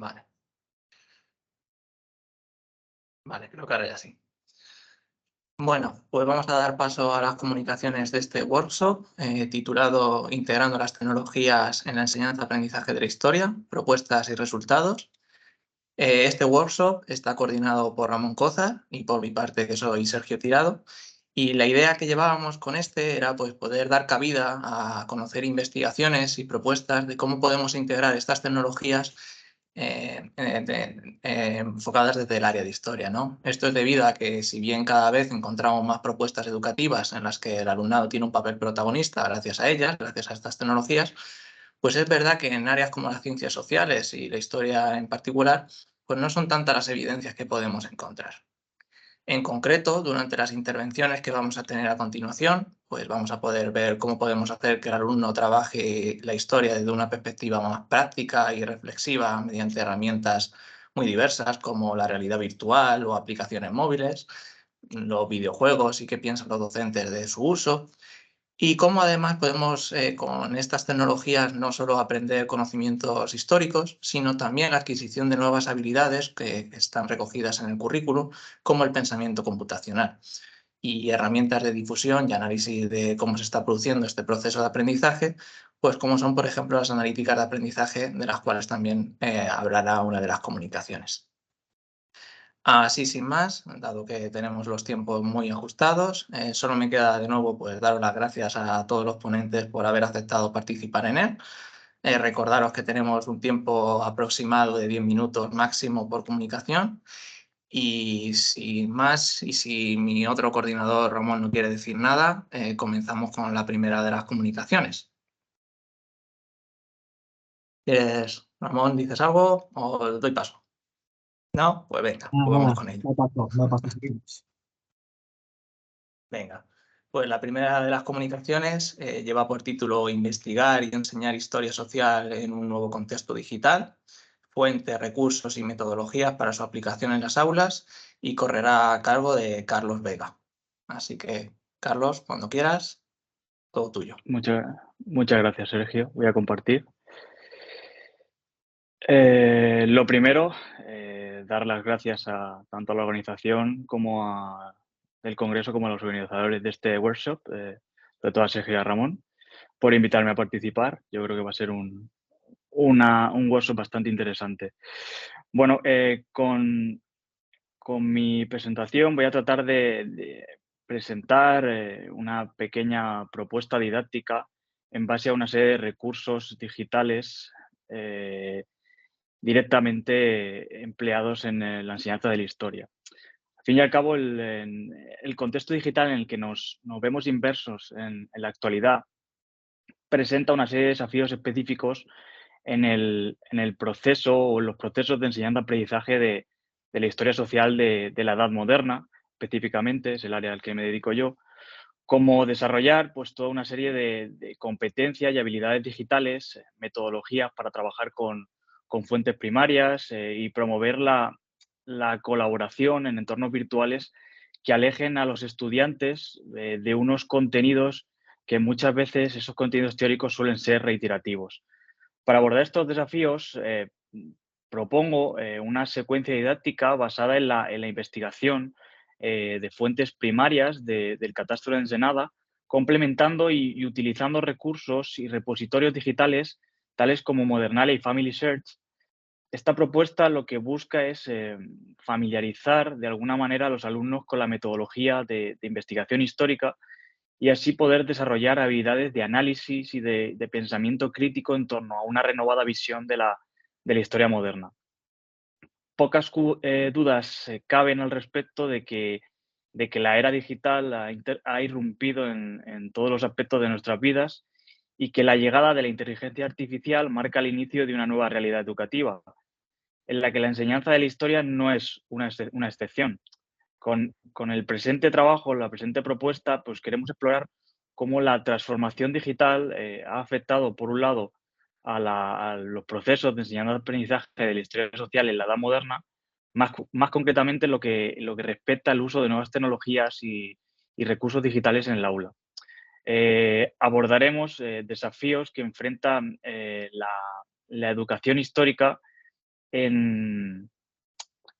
Vale. Vale, creo que ahora ya sí. Bueno, pues vamos a dar paso a las comunicaciones de este workshop titulado Integrando las tecnologías en la enseñanza-aprendizaje de la historia, propuestas y resultados. Este workshop está coordinado por Ramón Cozar y por mi parte, que soy Sergio Tirado. Y la idea que llevábamos con este era pues, poder dar cabida a conocer investigaciones y propuestas de cómo podemos integrar estas tecnologías enfocadas desde el área de historia, ¿no? Esto es debido a que si bien cada vez encontramos más propuestas educativas en las que el alumnado tiene un papel protagonista gracias a ellas, gracias a estas tecnologías, pues es verdad que en áreas como las ciencias sociales y la historia en particular, pues no son tantas las evidencias que podemos encontrar. En concreto, durante las intervenciones que vamos a tener a continuación, pues vamos a poder ver cómo podemos hacer que el alumno trabaje la historia desde una perspectiva más práctica y reflexiva mediante herramientas muy diversas como la realidad virtual o aplicaciones móviles, los videojuegos y qué piensan los docentes de su uso, y cómo además podemos con estas tecnologías no solo aprender conocimientos históricos, sino también la adquisición de nuevas habilidades que están recogidas en el currículum, como el pensamiento computacional y herramientas de difusión y análisis de cómo se está produciendo este proceso de aprendizaje, pues como son, por ejemplo, las analíticas de aprendizaje, de las cuales también hablará una de las comunicaciones. Así sin más, dado que tenemos los tiempos muy ajustados, solo me queda de nuevo pues daros las gracias a todos los ponentes por haber aceptado participar en él. Recordaros que tenemos un tiempo aproximado de 10 minutos máximo por comunicación. Y sin más, y si mi otro coordinador Ramón no quiere decir nada, comenzamos con la primera de las comunicaciones. Ramón, dices algo o doy paso? ¿No? Pues venga, pues vamos con ello. Me paso, seguimos. Venga, pues la primera de las comunicaciones lleva por título Investigar y enseñar historia social en un nuevo contexto digital, fuentes, recursos y metodologías para su aplicación en las aulas, y correrá a cargo de Carlos Vega. Así que, Carlos, cuando quieras, todo tuyo. Muchas gracias, Sergio. Voy a compartir. Lo primero, dar las gracias tanto a la organización como del Congreso como a los organizadores de este workshop, sobre todo a Sergio y a Ramón, por invitarme a participar. Yo creo que va a ser un workshop bastante interesante. Bueno, con mi presentación voy a tratar de presentar una pequeña propuesta didáctica en base a una serie de recursos digitales directamente empleados en la enseñanza de la historia. Al fin y al cabo, el contexto digital en el que nos vemos inmersos en la actualidad presenta una serie de desafíos específicos en el proceso o en los procesos de enseñanza-aprendizaje de la historia social de la Edad Moderna, específicamente, es el área al que me dedico yo, como desarrollar pues, toda una serie de competencias y habilidades digitales, metodologías para trabajar con fuentes primarias y promover la colaboración en entornos virtuales que alejen a los estudiantes de unos contenidos que muchas veces esos contenidos teóricos suelen ser reiterativos. Para abordar estos desafíos, propongo una secuencia didáctica basada en la investigación de fuentes primarias del catastro de Ensenada, complementando y utilizando recursos y repositorios digitales tales como Modernalia y Family Search. Esta propuesta lo que busca es familiarizar de alguna manera a los alumnos con la metodología de investigación histórica y así poder desarrollar habilidades de análisis y de pensamiento crítico en torno a una renovada visión de la historia moderna. Pocas dudas caben al respecto de que la era digital ha irrumpido en todos los aspectos de nuestras vidas y que la llegada de la inteligencia artificial marca el inicio de una nueva realidad educativa, en la que la enseñanza de la historia no es una excepción. Con el presente trabajo, la presente propuesta, pues queremos explorar cómo la transformación digital ha afectado, por un lado, a los procesos de enseñanza-aprendizaje de la historia social en la edad moderna, más concretamente lo que respecta al uso de nuevas tecnologías y recursos digitales en el aula. Abordaremos desafíos que enfrentan la educación histórica en,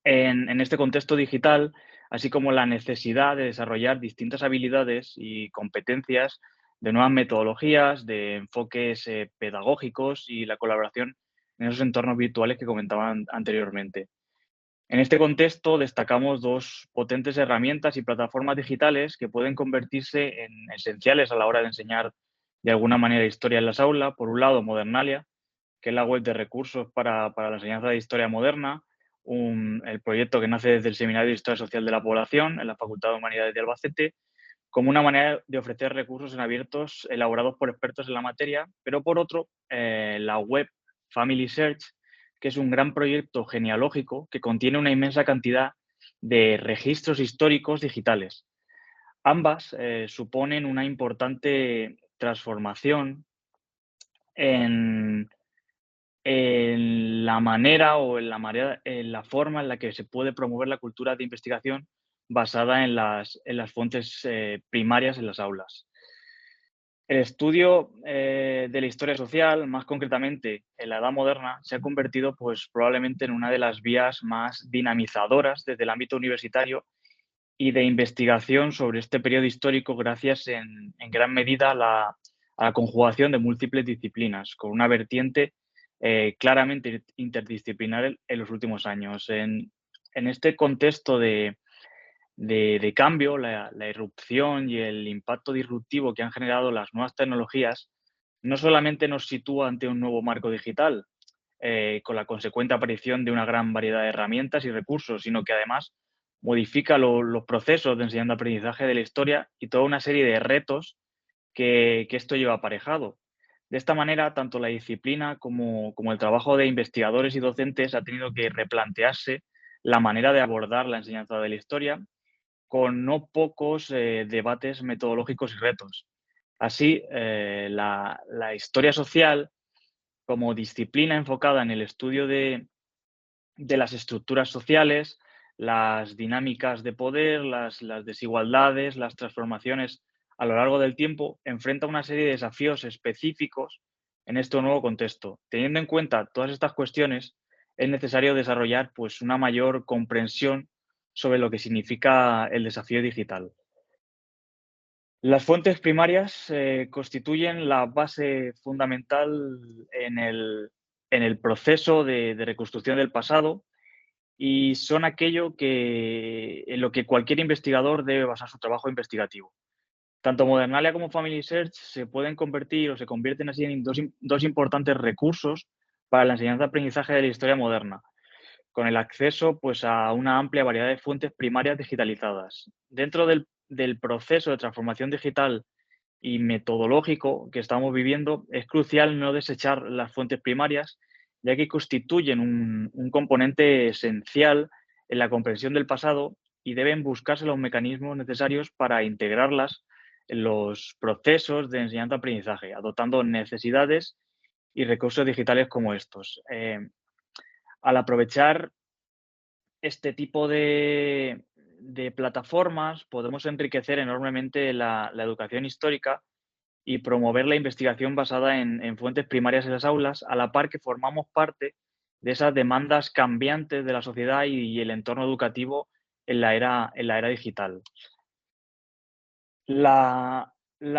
en este contexto digital, así como la necesidad de desarrollar distintas habilidades y competencias de nuevas metodologías, de enfoques pedagógicos y la colaboración en esos entornos virtuales que comentaban anteriormente. En este contexto destacamos dos potentes herramientas y plataformas digitales que pueden convertirse en esenciales a la hora de enseñar de alguna manera historia en las aulas. Por un lado, Modernalia, que es la web de recursos para la enseñanza de historia moderna, el proyecto que nace desde el Seminario de Historia Social de la Población en la Facultad de Humanidades de Albacete, como una manera de ofrecer recursos en abiertos elaborados por expertos en la materia, pero por otro, la web Family Search, que es un gran proyecto genealógico que contiene una inmensa cantidad de registros históricos digitales. Ambas suponen una importante transformación en, en la manera o en la forma en la que se puede promover la cultura de investigación basada en las fuentes primarias en las aulas. El estudio de la historia social, más concretamente en la Edad Moderna, se ha convertido pues, probablemente en una de las vías más dinamizadoras desde el ámbito universitario y de investigación sobre este periodo histórico gracias en gran medida a la conjugación de múltiples disciplinas, con una vertiente claramente interdisciplinar en los últimos años. En este contexto de cambio, la irrupción y el impacto disruptivo que han generado las nuevas tecnologías no solamente nos sitúa ante un nuevo marco digital, con la consecuente aparición de una gran variedad de herramientas y recursos, sino que además modifica los procesos de enseñanza-aprendizaje de la historia y toda una serie de retos que esto lleva aparejado. De esta manera, tanto la disciplina como el trabajo de investigadores y docentes ha tenido que replantearse la manera de abordar la enseñanza de la historia con no pocos debates metodológicos y retos. Así, la historia social, como disciplina enfocada en el estudio de las estructuras sociales, las dinámicas de poder, las desigualdades, las transformaciones a lo largo del tiempo, enfrenta una serie de desafíos específicos en este nuevo contexto. Teniendo en cuenta todas estas cuestiones, es necesario desarrollar pues, una mayor comprensión sobre lo que significa el desafío digital. Las fuentes primarias constituyen la base fundamental en el proceso de reconstrucción del pasado y son aquello en lo que cualquier investigador debe basar su trabajo investigativo. Tanto Modernalia como Family Search se pueden convertir o se convierten así en dos importantes recursos para la enseñanza-aprendizaje de la historia moderna, con el acceso pues, a una amplia variedad de fuentes primarias digitalizadas. Dentro del proceso de transformación digital y metodológico que estamos viviendo, es crucial no desechar las fuentes primarias, ya que constituyen un componente esencial en la comprensión del pasado y deben buscarse los mecanismos necesarios para integrarlas en los procesos de enseñanza-aprendizaje, adoptando necesidades y recursos digitales como estos. Al aprovechar este tipo de plataformas, podemos enriquecer enormemente la educación histórica y promover la investigación basada en fuentes primarias en las aulas, a la par que formamos parte de esas demandas cambiantes de la sociedad y el entorno educativo en la era digital. La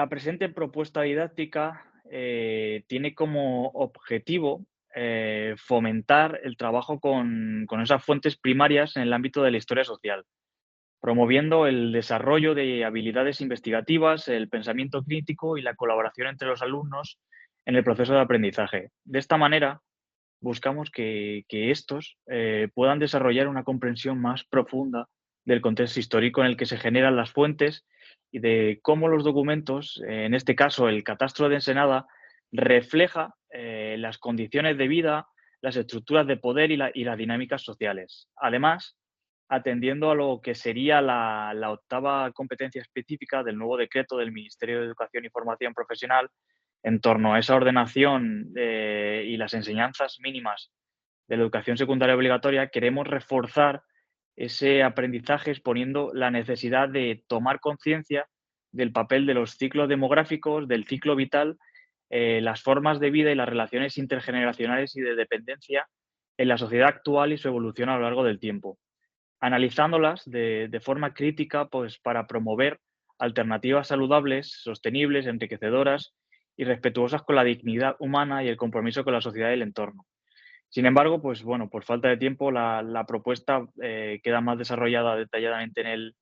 presente propuesta didáctica tiene como objetivo fomentar el trabajo con esas fuentes primarias en el ámbito de la historia social, promoviendo el desarrollo de habilidades investigativas, el pensamiento crítico y la colaboración entre los alumnos en el proceso de aprendizaje. De esta manera, buscamos que estos puedan desarrollar una comprensión más profunda del contexto histórico en el que se generan las fuentes y de cómo los documentos, en este caso el Catastro de Ensenada, refleja las condiciones de vida, las estructuras de poder y las dinámicas sociales. Además, atendiendo a lo que sería la octava competencia específica del nuevo decreto del Ministerio de Educación y Formación Profesional en torno a esa ordenación y las enseñanzas mínimas de la educación secundaria obligatoria, queremos reforzar ese aprendizaje exponiendo la necesidad de tomar conciencia del papel de los ciclos demográficos, del ciclo vital, las formas de vida y las relaciones intergeneracionales y de dependencia en la sociedad actual y su evolución a lo largo del tiempo, analizándolas de forma crítica, pues, para promover alternativas saludables, sostenibles, enriquecedoras y respetuosas con la dignidad humana y el compromiso con la sociedad y el entorno. Sin embargo, pues bueno, por falta de tiempo, la propuesta queda más desarrollada detalladamente en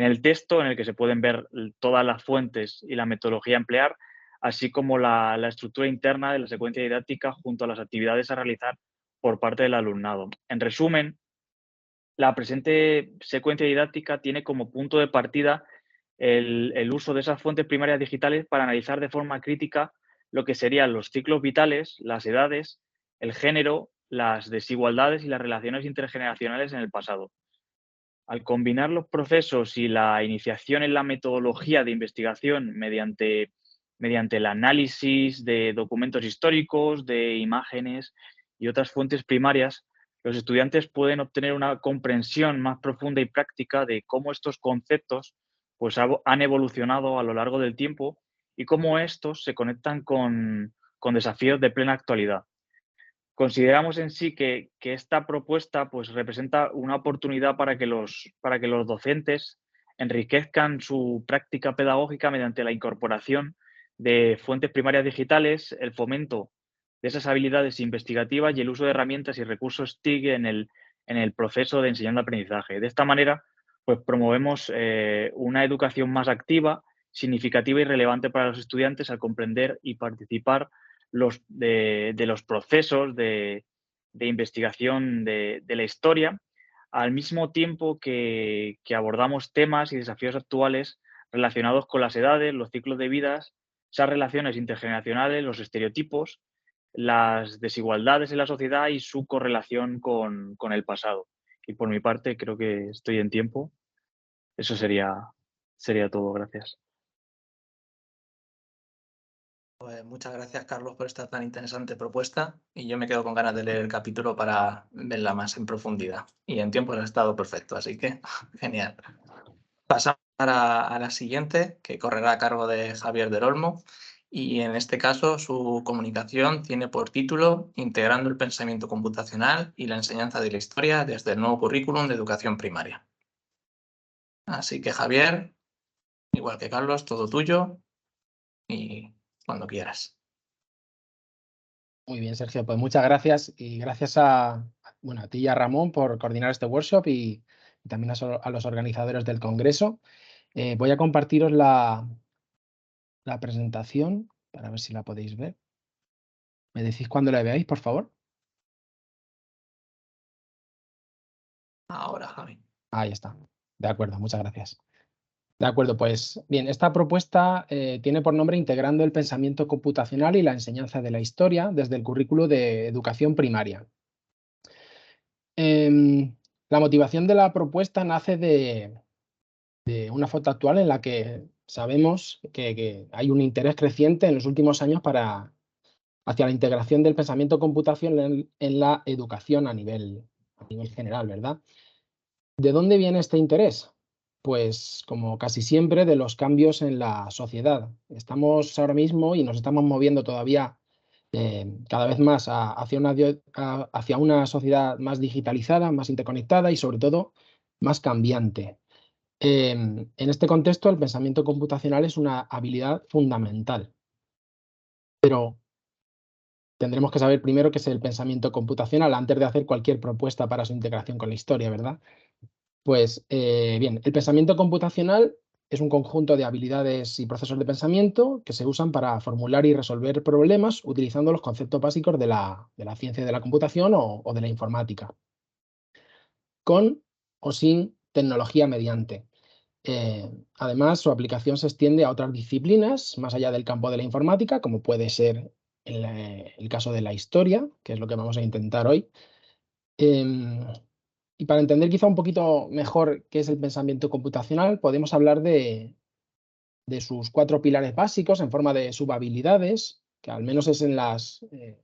el texto, en el que se pueden ver todas las fuentes y la metodología a emplear, así como la estructura interna de la secuencia didáctica junto a las actividades a realizar por parte del alumnado. En resumen, la presente secuencia didáctica tiene como punto de partida el uso de esas fuentes primarias digitales para analizar de forma crítica lo que serían los ciclos vitales, las edades, el género, las desigualdades y las relaciones intergeneracionales en el pasado. Al combinar los procesos y la iniciación en la metodología de investigación mediante el análisis de documentos históricos, de imágenes y otras fuentes primarias, los estudiantes pueden obtener una comprensión más profunda y práctica de cómo estos conceptos pues, han evolucionado a lo largo del tiempo y cómo estos se conectan con desafíos de plena actualidad. Consideramos en sí que esta propuesta, pues, representa una oportunidad para que los docentes enriquezcan su práctica pedagógica mediante la incorporación de fuentes primarias digitales, el fomento de esas habilidades investigativas y el uso de herramientas y recursos TIC en el proceso de enseñanza-aprendizaje. De esta manera, pues, promovemos, una educación más activa, significativa y relevante para los estudiantes al comprender y participar de los procesos de investigación de la historia, al mismo tiempo que abordamos temas y desafíos actuales relacionados con las edades, los ciclos de vidas, esas relaciones intergeneracionales, los estereotipos, las desigualdades en la sociedad y su correlación con el pasado. Y por mi parte, creo que estoy en tiempo. Eso sería todo. Gracias. Pues muchas gracias, Carlos, por esta tan interesante propuesta y yo me quedo con ganas de leer el capítulo para verla más en profundidad. Y en tiempo ha estado perfecto, así que genial. Pasamos a la siguiente, que correrá a cargo de Javier del Olmo, y en este caso su comunicación tiene por título Integrando el pensamiento computacional y la enseñanza de la historia desde el nuevo currículum de educación primaria. Así que Javier, igual que Carlos, todo tuyo y cuando quieras. Muy bien, Sergio, pues muchas gracias y gracias bueno, a ti y a Ramón por coordinar este workshop y también a los organizadores del congreso. Voy a compartiros la presentación para ver si la podéis ver. ¿Me decís cuando la veáis, por favor? Ahora, Javi. Ahí está. De acuerdo, muchas gracias. De acuerdo, pues bien, esta propuesta tiene por nombre Integrando el pensamiento computacional y la enseñanza de la historia desde el currículo de educación primaria. La motivación de la propuesta nace de una foto actual en la que sabemos que hay un interés creciente en los últimos años hacia la integración del pensamiento computacional en la educación a nivel general, ¿verdad? ¿De dónde viene este interés? Pues como casi siempre de los cambios en la sociedad. Estamos ahora mismo y nos estamos moviendo todavía cada vez más hacia una sociedad más digitalizada, más interconectada y sobre todo más cambiante. En este contexto, el pensamiento computacional es una habilidad fundamental, pero tendremos que saber primero qué es el pensamiento computacional antes de hacer cualquier propuesta para su integración con la historia, ¿verdad? Pues bien, el pensamiento computacional es un conjunto de habilidades y procesos de pensamiento que se usan para formular y resolver problemas utilizando los conceptos básicos de la ciencia de la computación o de la informática, con o sin tecnología mediante. Además, su aplicación se extiende a otras disciplinas más allá del campo de la informática, como puede ser el caso de la historia, que es lo que vamos a intentar hoy. Em, y para entender quizá un poquito mejor qué es el pensamiento computacional, podemos hablar de sus 4 pilares básicos en forma de subhabilidades, que al menos es en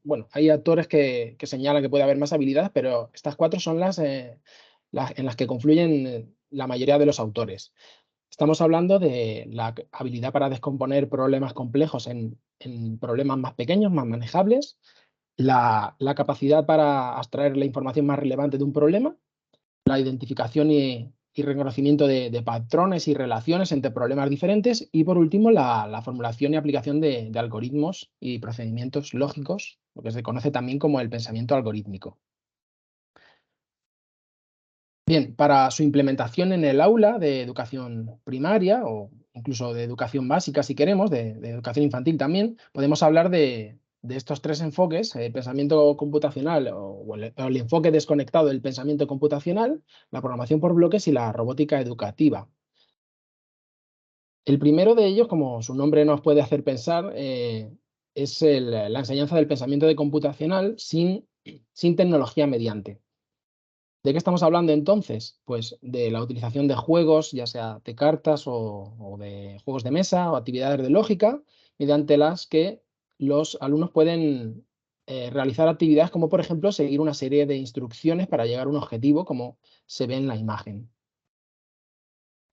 bueno, hay autores que señalan que puede haber más habilidades, pero estas 4 son en las que confluyen la mayoría de los autores. Estamos hablando de la habilidad para descomponer problemas complejos en problemas más pequeños, más manejables, la capacidad para abstraer la información más relevante de un problema, la identificación y reconocimiento de patrones y relaciones entre problemas diferentes y, por último, la formulación y aplicación de algoritmos y procedimientos lógicos, lo que se conoce también como el pensamiento algorítmico. Bien, para su implementación en el aula de educación primaria o incluso de educación básica, si queremos, de educación infantil también, podemos hablar de estos tres enfoques: el pensamiento computacional o el enfoque desconectado del pensamiento computacional, la programación por bloques y la robótica educativa. El primero de ellos, como su nombre nos puede hacer pensar, es la enseñanza del pensamiento computacional sin tecnología mediante. ¿De qué estamos hablando entonces? Pues de la utilización de juegos, ya sea de cartas o de juegos de mesa o actividades de lógica, mediante las que los alumnos pueden realizar actividades como, por ejemplo, seguir una serie de instrucciones para llegar a un objetivo, como se ve en la imagen.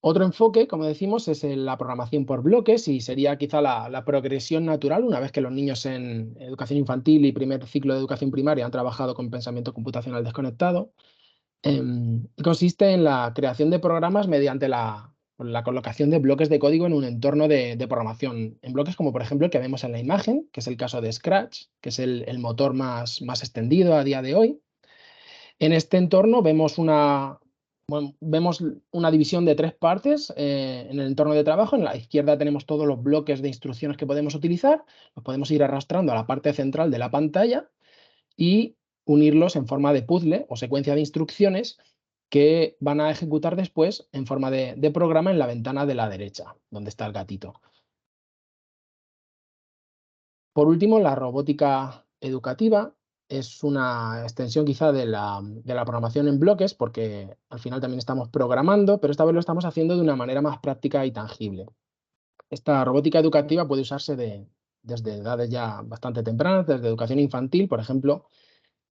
Otro enfoque, como decimos, es la programación por bloques y sería quizá la progresión natural una vez que los niños en educación infantil y primer ciclo de educación primaria han trabajado con pensamiento computacional desconectado. Consiste en la creación de programas mediante la colocación de bloques de código en un entorno de programación, en bloques como por ejemplo el que vemos en la imagen, que es el caso de Scratch, que es el motor más extendido a día de hoy. En este entorno vemos una división de tres partes en el entorno de trabajo. En la izquierda tenemos todos los bloques de instrucciones que podemos utilizar, los podemos ir arrastrando a la parte central de la pantalla y unirlos en forma de puzzle o secuencia de instrucciones que van a ejecutar después en forma de programa en la ventana de la derecha, donde está el gatito. Por último, la robótica educativa es una extensión quizá de la programación en bloques, porque al final también estamos programando, pero esta vez lo estamos haciendo de una manera más práctica y tangible. Esta robótica educativa puede usarse desde edades ya bastante tempranas, desde educación infantil, por ejemplo.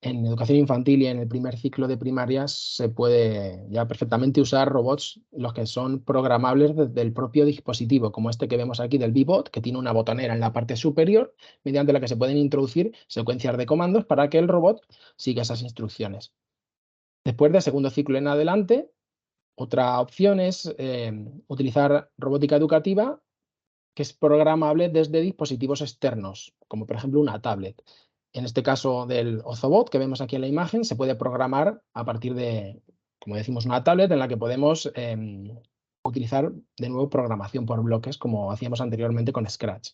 En educación infantil y en el primer ciclo de primaria se puede ya perfectamente usar robots, los que son programables desde el propio dispositivo, como este que vemos aquí del Bee-Bot, que tiene una botonera en la parte superior, mediante la que se pueden introducir secuencias de comandos para que el robot siga esas instrucciones. Después del segundo ciclo en adelante, otra opción es utilizar robótica educativa que es programable desde dispositivos externos, como por ejemplo una tablet. En este caso del Ozobot que vemos aquí en la imagen, se puede programar a partir de, como decimos, una tablet en la que podemos utilizar de nuevo programación por bloques, como hacíamos anteriormente con Scratch.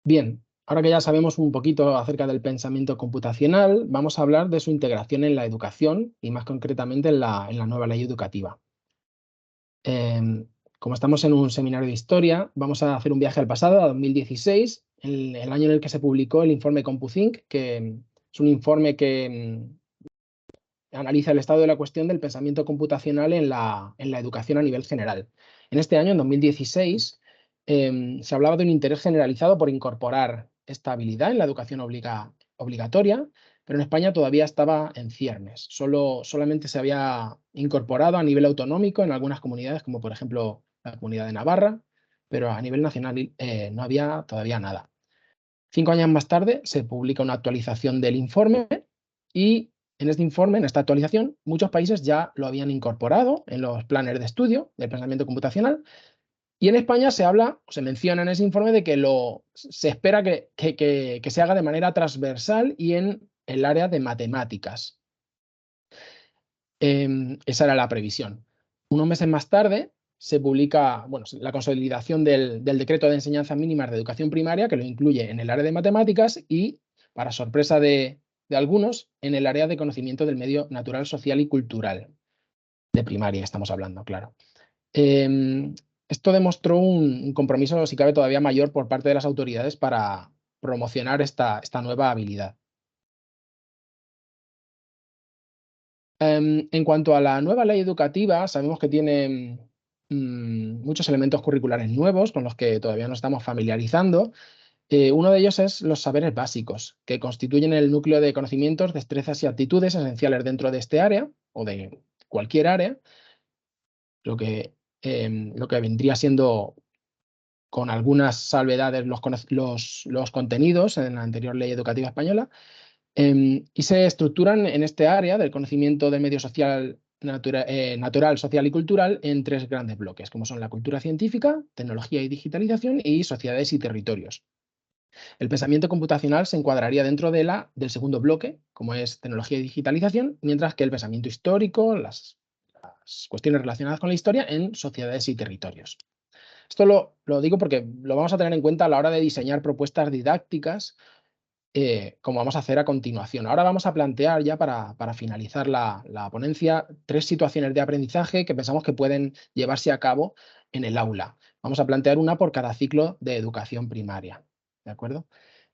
Bien, ahora que ya sabemos un poquito acerca del pensamiento computacional, vamos a hablar de su integración en la educación y más concretamente en la nueva ley educativa. Como estamos en un seminario de historia, vamos a hacer un viaje al pasado, a 2016, el año en el que se publicó el informe CompuThink, que es un informe que analiza el estado de la cuestión del pensamiento computacional en la educación a nivel general. En este año, en 2016, se hablaba de un interés generalizado por incorporar esta habilidad en la educación obligatoria, pero en España todavía estaba en ciernes. Solamente se había incorporado a nivel autonómico en algunas comunidades, como por ejemplo la comunidad de Navarra, pero a nivel nacional no había todavía nada. 5 años más tarde se publica una actualización del informe y en este informe, en esta actualización, muchos países ya lo habían incorporado en los planes de estudio del pensamiento computacional y en España se habla, o se menciona en ese informe de que se espera que se haga de manera transversal y en el área de matemáticas. Esa era la previsión. Unos meses más tarde se publica la consolidación del decreto de enseñanza mínimas de educación primaria, que lo incluye en el área de matemáticas y, para sorpresa de algunos, en el área de conocimiento del medio natural, social y cultural. De primaria estamos hablando, claro. Esto demostró un compromiso, si cabe, todavía mayor por parte de las autoridades para promocionar esta nueva habilidad. En cuanto a la nueva ley educativa, sabemos que tiene muchos elementos curriculares nuevos con los que todavía nos estamos familiarizando. Uno de ellos es los saberes básicos, que constituyen el núcleo de conocimientos, destrezas y actitudes esenciales dentro de este área o de cualquier área, lo que vendría siendo con algunas salvedades los contenidos en la anterior ley educativa española, y se estructuran en este área del conocimiento del medio social, natural, social y cultural en 3 grandes bloques, como son la cultura científica, tecnología y digitalización y sociedades y territorios. El pensamiento computacional se encuadraría dentro del segundo bloque, como es tecnología y digitalización, mientras que el pensamiento histórico, las cuestiones relacionadas con la historia, en sociedades y territorios. Esto lo digo porque lo vamos a tener en cuenta a la hora de diseñar propuestas didácticas, como vamos a hacer a continuación. Ahora vamos a plantear ya para finalizar la ponencia 3 situaciones de aprendizaje que pensamos que pueden llevarse a cabo en el aula. Vamos a plantear una por cada ciclo de educación primaria. ¿De acuerdo?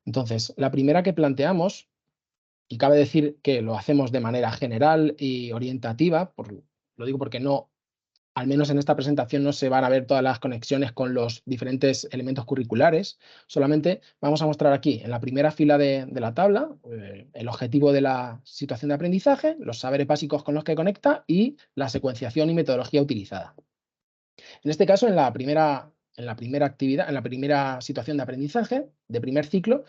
Entonces, la primera que planteamos, y cabe decir que lo hacemos de manera general y orientativa, lo digo porque no, al menos en esta presentación no se van a ver todas las conexiones con los diferentes elementos curriculares, solamente vamos a mostrar aquí, en la primera fila de la tabla, el objetivo de la situación de aprendizaje, los saberes básicos con los que conecta y la secuenciación y metodología utilizada. En este caso, en la primera actividad, en la primera situación de aprendizaje, de primer ciclo,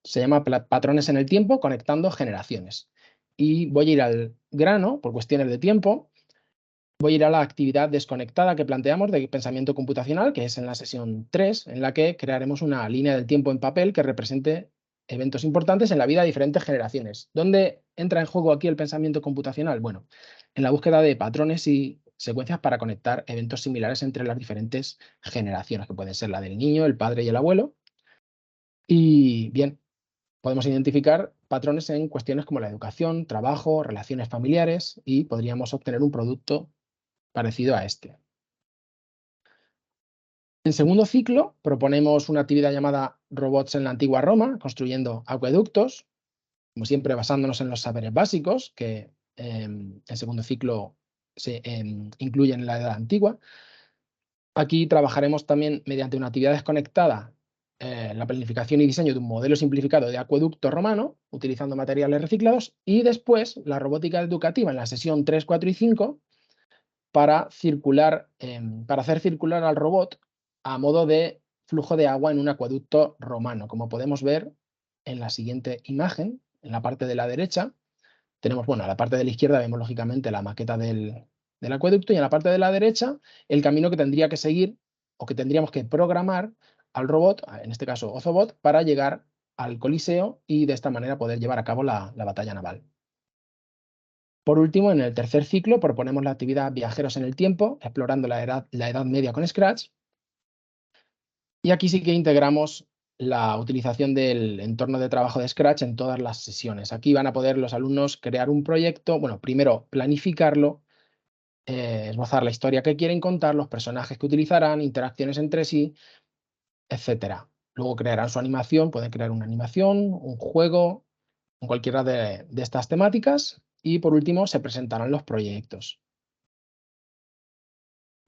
se llama patrones en el tiempo conectando generaciones. Y voy a ir al grano, por cuestiones de tiempo. Voy a ir a la actividad desconectada que planteamos de pensamiento computacional, que es en la sesión 3, en la que crearemos una línea del tiempo en papel que represente eventos importantes en la vida de diferentes generaciones. ¿Dónde entra en juego aquí el pensamiento computacional? Bueno, en la búsqueda de patrones y secuencias para conectar eventos similares entre las diferentes generaciones, que pueden ser la del niño, el padre y el abuelo. Y bien, podemos identificar patrones en cuestiones como la educación, trabajo, relaciones familiares y podríamos obtener un producto parecido a este. En segundo ciclo proponemos una actividad llamada Robots en la antigua Roma, construyendo acueductos, como siempre basándonos en los saberes básicos que en segundo ciclo se incluyen en la Edad Antigua. Aquí trabajaremos también mediante una actividad desconectada la planificación y diseño de un modelo simplificado de acueducto romano, utilizando materiales reciclados, y después la robótica educativa en la sesión 3, 4 y 5 para hacer circular al robot a modo de flujo de agua en un acueducto romano. Como podemos ver en la siguiente imagen, en la parte de la derecha, tenemos, bueno, a la parte de la izquierda vemos lógicamente la maqueta del acueducto y en la parte de la derecha el camino que tendría que seguir o que tendríamos que programar al robot, en este caso Ozobot, para llegar al Coliseo y de esta manera poder llevar a cabo la batalla naval. Por último, en el tercer ciclo proponemos la actividad Viajeros en el Tiempo, explorando la Edad Media con Scratch. Y aquí sí que integramos la utilización del entorno de trabajo de Scratch en todas las sesiones. Aquí van a poder los alumnos crear un proyecto, bueno, primero planificarlo, esbozar la historia que quieren contar, los personajes que utilizarán, interacciones entre sí, etcétera. Luego crearán su animación, pueden crear una animación, un juego, en cualquiera de estas temáticas. Y por último, se presentarán los proyectos.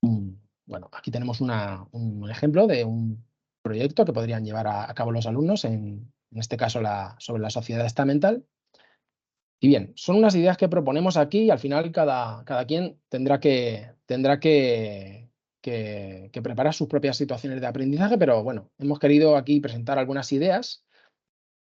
Bueno, aquí tenemos un ejemplo de un proyecto que podrían llevar a cabo los alumnos, en este caso sobre la sociedad estamental. Y bien, son unas ideas que proponemos aquí y al final cada quien tendrá que preparar sus propias situaciones de aprendizaje, pero bueno, hemos querido aquí presentar algunas ideas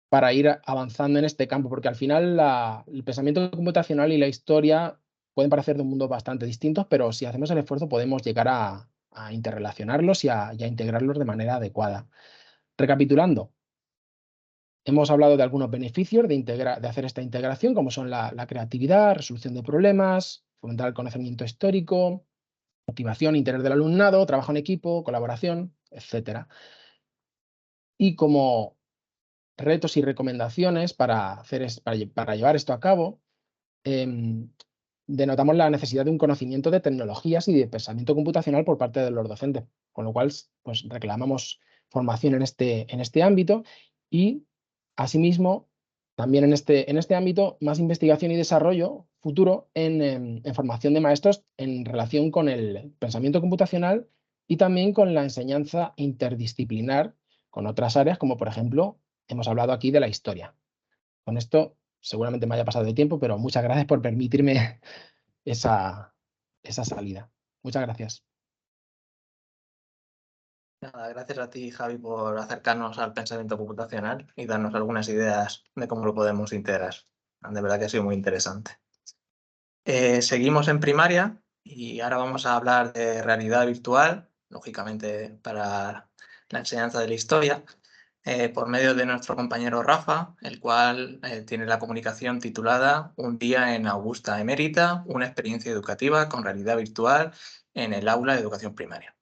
para ir avanzando en este campo, porque al final el pensamiento computacional y la historia pueden parecer de un mundo bastante distintos, pero si hacemos el esfuerzo podemos llegar a interrelacionarlos y a integrarlos de manera adecuada. Recapitulando, hemos hablado de algunos beneficios de hacer esta integración, como son la creatividad, resolución de problemas, fomentar el conocimiento histórico, motivación, interés del alumnado, trabajo en equipo, colaboración, etc. Y como retos y recomendaciones para llevar esto a cabo, denotamos la necesidad de un conocimiento de tecnologías y de pensamiento computacional por parte de los docentes, con lo cual pues, reclamamos formación en este ámbito y, asimismo, también en este ámbito, más investigación y desarrollo futuro en formación de maestros en relación con el pensamiento computacional y también con la enseñanza interdisciplinar con otras áreas, como por ejemplo, hemos hablado aquí de la historia. Con esto seguramente me haya pasado de tiempo, pero muchas gracias por permitirme esa salida. Muchas gracias. Nada, gracias a ti, Javi, por acercarnos al pensamiento computacional y darnos algunas ideas de cómo lo podemos integrar. De verdad que ha sido muy interesante. Seguimos en primaria y ahora vamos a hablar de realidad virtual, lógicamente para la enseñanza de la historia, por medio de nuestro compañero Rafa, el cual tiene la comunicación titulada Un día en Augusta Emérita, una experiencia educativa con realidad virtual en el aula de educación primaria.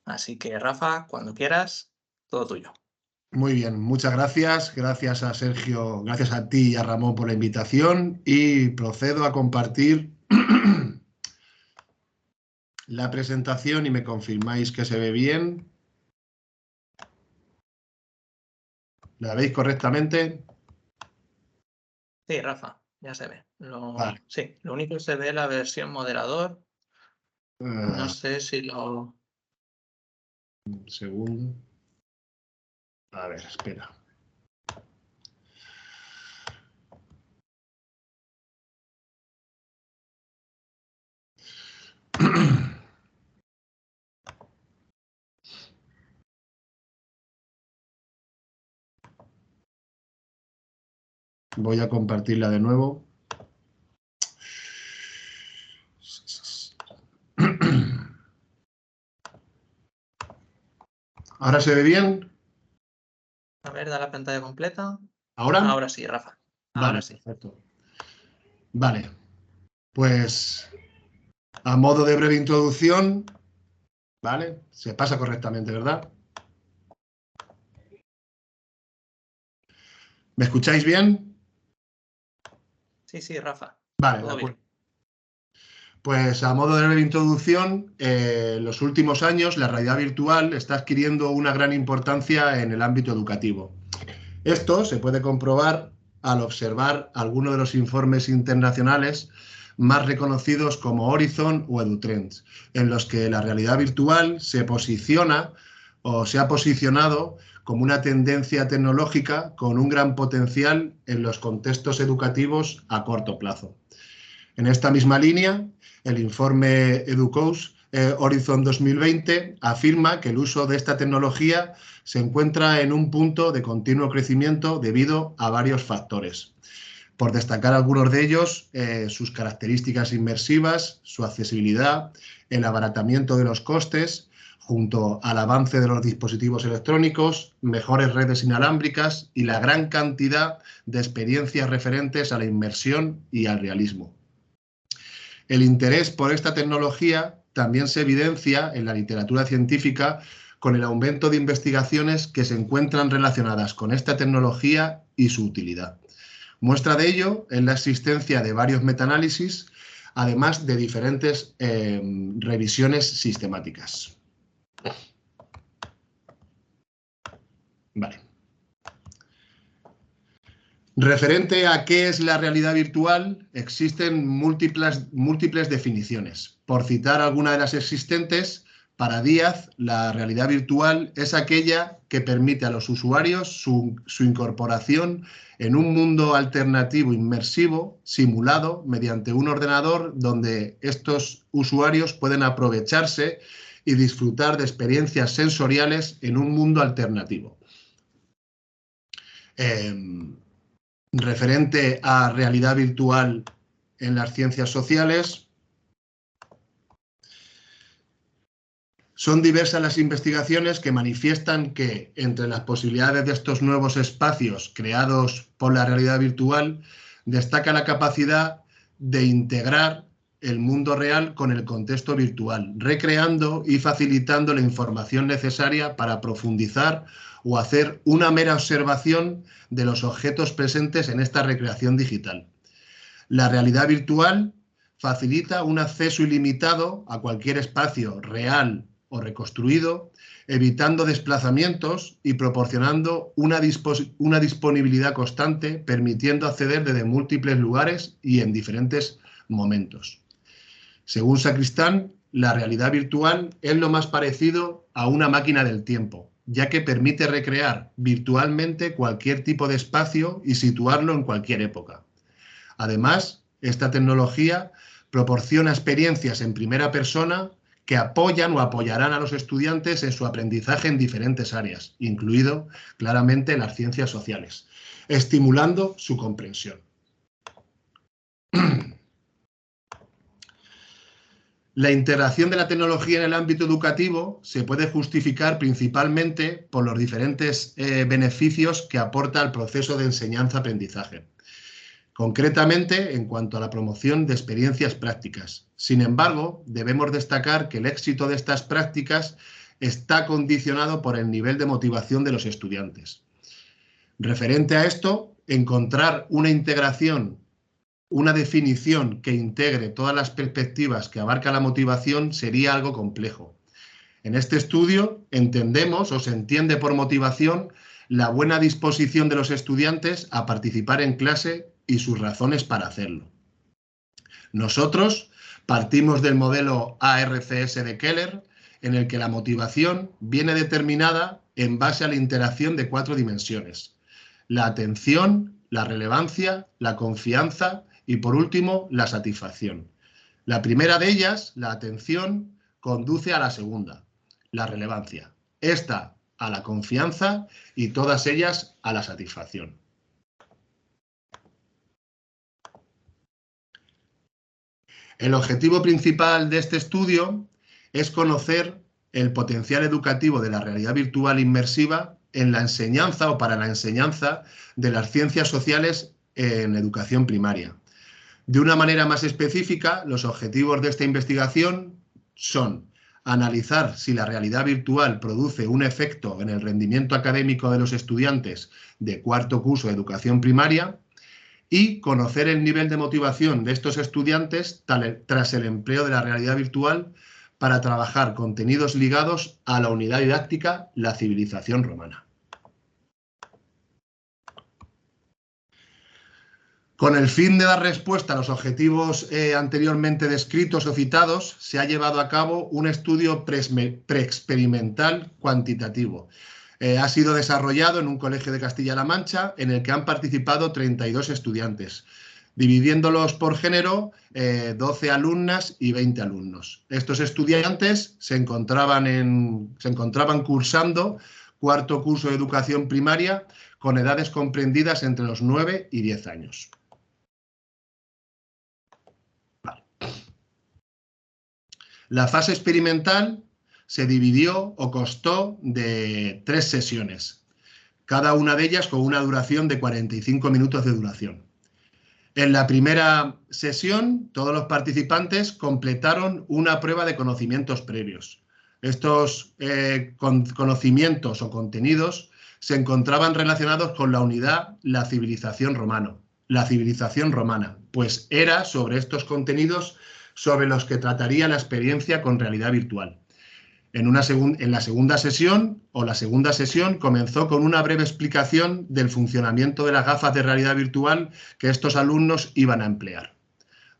Así que, Rafa, cuando quieras, todo tuyo. Muy bien, muchas gracias. Gracias a Sergio, gracias a ti y a Ramón por la invitación y procedo a compartir la presentación y me confirmáis que se ve bien. ¿La veis correctamente? Sí, Rafa, ya se ve. Vale. Sí, lo único que se ve es la versión moderador. No sé si lo... Un segundo. A ver, espera. Voy a compartirla de nuevo. ¿Ahora se ve bien? A ver, da la pantalla completa. ¿Ahora? Ahora sí, Rafa. Ahora Vale, sí. perfecto. Vale, pues a modo de breve introducción, ¿vale? Se pasa correctamente, ¿verdad? ¿Me escucháis bien? Sí, Rafa. Vale, Todo de acuerdo. bien. Pues a modo de breve introducción, en los últimos años la realidad virtual está adquiriendo una gran importancia en el ámbito educativo. Esto se puede comprobar al observar algunos de los informes internacionales más reconocidos como Horizon o EduTrends, en los que la realidad virtual se posiciona o se ha posicionado como una tendencia tecnológica con un gran potencial en los contextos educativos a corto plazo. En esta misma línea, el informe EduCous Horizon 2020 afirma que el uso de esta tecnología se encuentra en un punto de continuo crecimiento debido a varios factores. Por destacar algunos de ellos, sus características inmersivas, su accesibilidad, el abaratamiento de los costes, junto al avance de los dispositivos electrónicos, mejores redes inalámbricas y la gran cantidad de experiencias referentes a la inmersión y al realismo. El interés por esta tecnología también se evidencia en la literatura científica con el aumento de investigaciones que se encuentran relacionadas con esta tecnología y su utilidad. Muestra de ello es la existencia de varios metaanálisis, además de diferentes revisiones sistemáticas. Vale. Referente a qué es la realidad virtual, existen múltiples definiciones. Por citar alguna de las existentes, para Díaz, la realidad virtual es aquella que permite a los usuarios su incorporación en un mundo alternativo inmersivo, simulado mediante un ordenador donde estos usuarios pueden aprovecharse y disfrutar de experiencias sensoriales en un mundo alternativo. Referente a realidad virtual en las ciencias sociales, son diversas las investigaciones que manifiestan que entre las posibilidades de estos nuevos espacios creados por la realidad virtual destaca la capacidad de integrar el mundo real con el contexto virtual, recreando y facilitando la información necesaria para profundizar o hacer una mera observación de los objetos presentes en esta recreación digital. La realidad virtual facilita un acceso ilimitado a cualquier espacio real o reconstruido, evitando desplazamientos y proporcionando una disponibilidad constante, permitiendo acceder desde múltiples lugares y en diferentes momentos. Según Sacristán, la realidad virtual es lo más parecido a una máquina del tiempo, ya que permite recrear virtualmente cualquier tipo de espacio y situarlo en cualquier época. Además, esta tecnología proporciona experiencias en primera persona que apoyan o apoyarán a los estudiantes en su aprendizaje en diferentes áreas, incluido claramente las ciencias sociales, estimulando su comprensión. La integración de la tecnología en el ámbito educativo se puede justificar principalmente por los diferentes beneficios que aporta al proceso de enseñanza-aprendizaje, concretamente en cuanto a la promoción de experiencias prácticas. Sin embargo, debemos destacar que el éxito de estas prácticas está condicionado por el nivel de motivación de los estudiantes. Referente a esto, encontrar una integración, una definición que integre todas las perspectivas que abarca la motivación sería algo complejo. En este estudio entendemos o se entiende por motivación la buena disposición de los estudiantes a participar en clase y sus razones para hacerlo. Nosotros partimos del modelo ARCS de Keller, en el que la motivación viene determinada en base a la interacción de 4 dimensiones: la atención, la relevancia, la confianza y, por último, la satisfacción. La primera de ellas, la atención, conduce a la segunda, la relevancia, esta a la confianza y todas ellas a la satisfacción. El objetivo principal de este estudio es conocer el potencial educativo de la realidad virtual inmersiva en la enseñanza o para la enseñanza de las ciencias sociales en educación primaria. De una manera más específica, los objetivos de esta investigación son analizar si la realidad virtual produce un efecto en el rendimiento académico de los estudiantes de 4º curso de educación primaria y conocer el nivel de motivación de estos estudiantes tras el empleo de la realidad virtual para trabajar contenidos ligados a la unidad didáctica, la civilización romana. Con el fin de dar respuesta a los objetivos anteriormente descritos o citados, se ha llevado a cabo un estudio preexperimental cuantitativo. Ha sido desarrollado en un colegio de Castilla-La Mancha en el que han participado 32 estudiantes, dividiéndolos por género, 12 alumnas y 20 alumnos. Estos estudiantes se encontraban cursando 4º curso de educación primaria con edades comprendidas entre los 9 y 10 años. La fase experimental se dividió o constó de 3 sesiones, cada una de ellas con una duración de 45 minutos de duración. En la primera sesión, todos los participantes completaron una prueba de conocimientos previos. Estos conocimientos o contenidos se encontraban relacionados con la unidad la civilización romana, pues era sobre estos contenidos sobre los que trataría la experiencia con realidad virtual. En la segunda sesión comenzó con una breve explicación del funcionamiento de las gafas de realidad virtual que estos alumnos iban a emplear.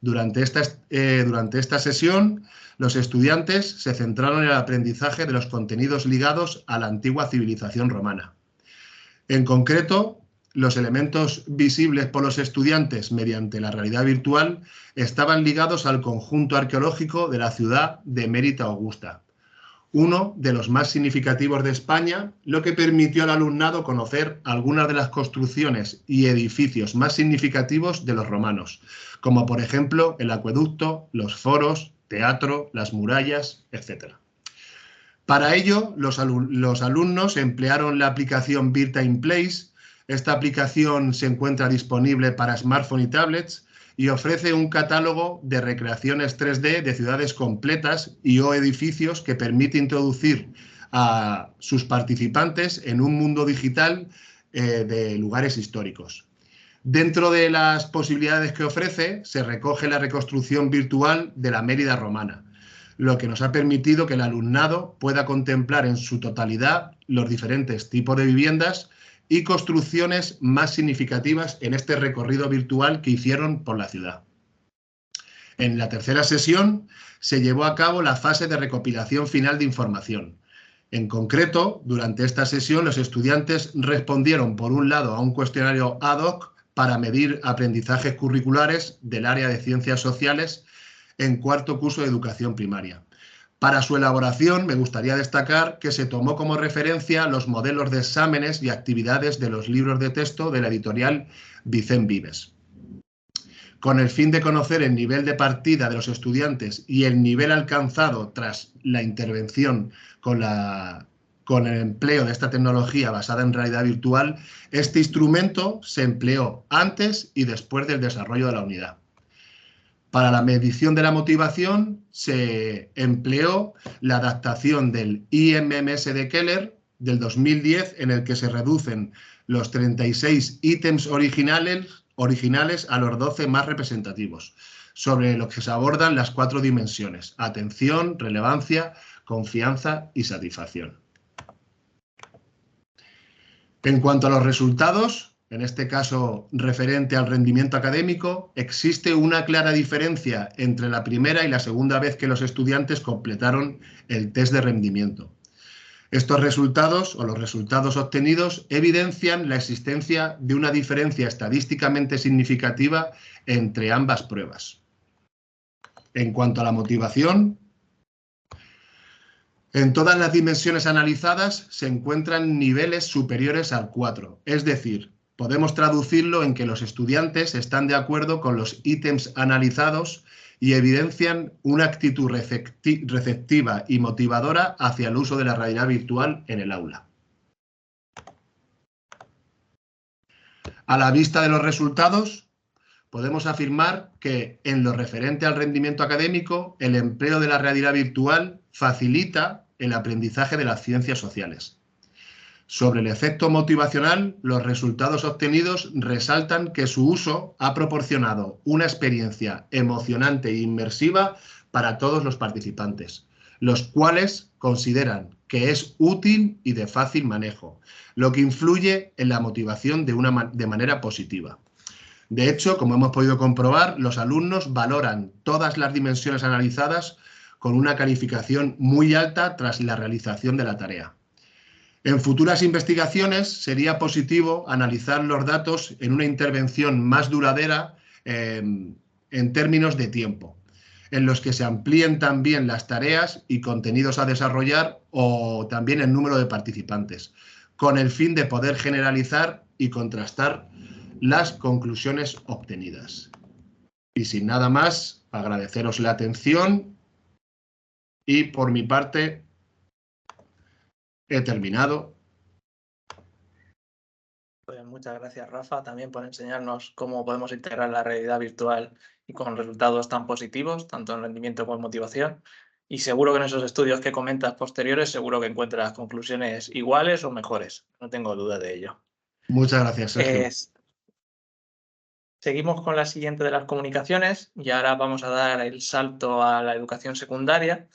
Durante esta sesión, los estudiantes se centraron en el aprendizaje de los contenidos ligados a la antigua civilización romana. En concreto, los elementos visibles por los estudiantes mediante la realidad virtual estaban ligados al conjunto arqueológico de la ciudad de Mérida Augusta, uno de los más significativos de España, lo que permitió al alumnado conocer algunas de las construcciones y edificios más significativos de los romanos, como por ejemplo el acueducto, los foros, teatro, las murallas, etc. Para ello, los alumnos emplearon la aplicación Virtime Place. Esta aplicación se encuentra disponible para smartphone y tablets y ofrece un catálogo de recreaciones 3D de ciudades completas y o edificios que permite introducir a sus participantes en un mundo digital de lugares históricos. Dentro de las posibilidades que ofrece, se recoge la reconstrucción virtual de la Mérida romana, lo que nos ha permitido que el alumnado pueda contemplar en su totalidad los diferentes tipos de viviendas y construcciones más significativas en este recorrido virtual que hicieron por la ciudad. En la tercera sesión se llevó a cabo la fase de recopilación final de información. En concreto, durante esta sesión los estudiantes respondieron por un lado a un cuestionario ad hoc para medir aprendizajes curriculares del área de ciencias sociales en 4º curso de educación primaria. Para su elaboración, me gustaría destacar que se tomó como referencia los modelos de exámenes y actividades de los libros de texto de la editorial Vicent Vives. Con el fin de conocer el nivel de partida de los estudiantes y el nivel alcanzado tras la intervención con el empleo de esta tecnología basada en realidad virtual, este instrumento se empleó antes y después del desarrollo de la unidad. Para la medición de la motivación se empleó la adaptación del IMMS de Keller del 2010, en el que se reducen los 36 ítems originales a los 12 más representativos, sobre los que se abordan las 4 dimensiones: atención, relevancia, confianza y satisfacción. En cuanto a los resultados, en este caso referente al rendimiento académico, existe una clara diferencia entre la primera y la segunda vez que los estudiantes completaron el test de rendimiento. Estos resultados, o los resultados obtenidos, evidencian la existencia de una diferencia estadísticamente significativa entre ambas pruebas. En cuanto a la motivación, en todas las dimensiones analizadas se encuentran niveles superiores al 4, es decir, podemos traducirlo en que los estudiantes están de acuerdo con los ítems analizados y evidencian una actitud receptiva y motivadora hacia el uso de la realidad virtual en el aula. A la vista de los resultados, podemos afirmar que, en lo referente al rendimiento académico, el empleo de la realidad virtual facilita el aprendizaje de las ciencias sociales. Sobre el efecto motivacional, los resultados obtenidos resaltan que su uso ha proporcionado una experiencia emocionante e inmersiva para todos los participantes, los cuales consideran que es útil y de fácil manejo, lo que influye en la motivación de manera positiva. De hecho, como hemos podido comprobar, los alumnos valoran todas las dimensiones analizadas con una calificación muy alta tras la realización de la tarea. En futuras investigaciones sería positivo analizar los datos en una intervención más duradera en términos de tiempo, en los que se amplíen también las tareas y contenidos a desarrollar, o también el número de participantes, con el fin de poder generalizar y contrastar las conclusiones obtenidas. Y sin nada más, agradeceros la atención y por mi parte he terminado. Pues muchas gracias, Rafa, también por enseñarnos cómo podemos integrar la realidad virtual y con resultados tan positivos, tanto en rendimiento como en motivación. Y seguro que en esos estudios que comentas posteriores, seguro que encuentras conclusiones iguales o mejores. No tengo duda de ello. Muchas gracias, Sergio. Seguimos con la siguiente de las comunicaciones y ahora vamos a dar el salto a la educación secundaria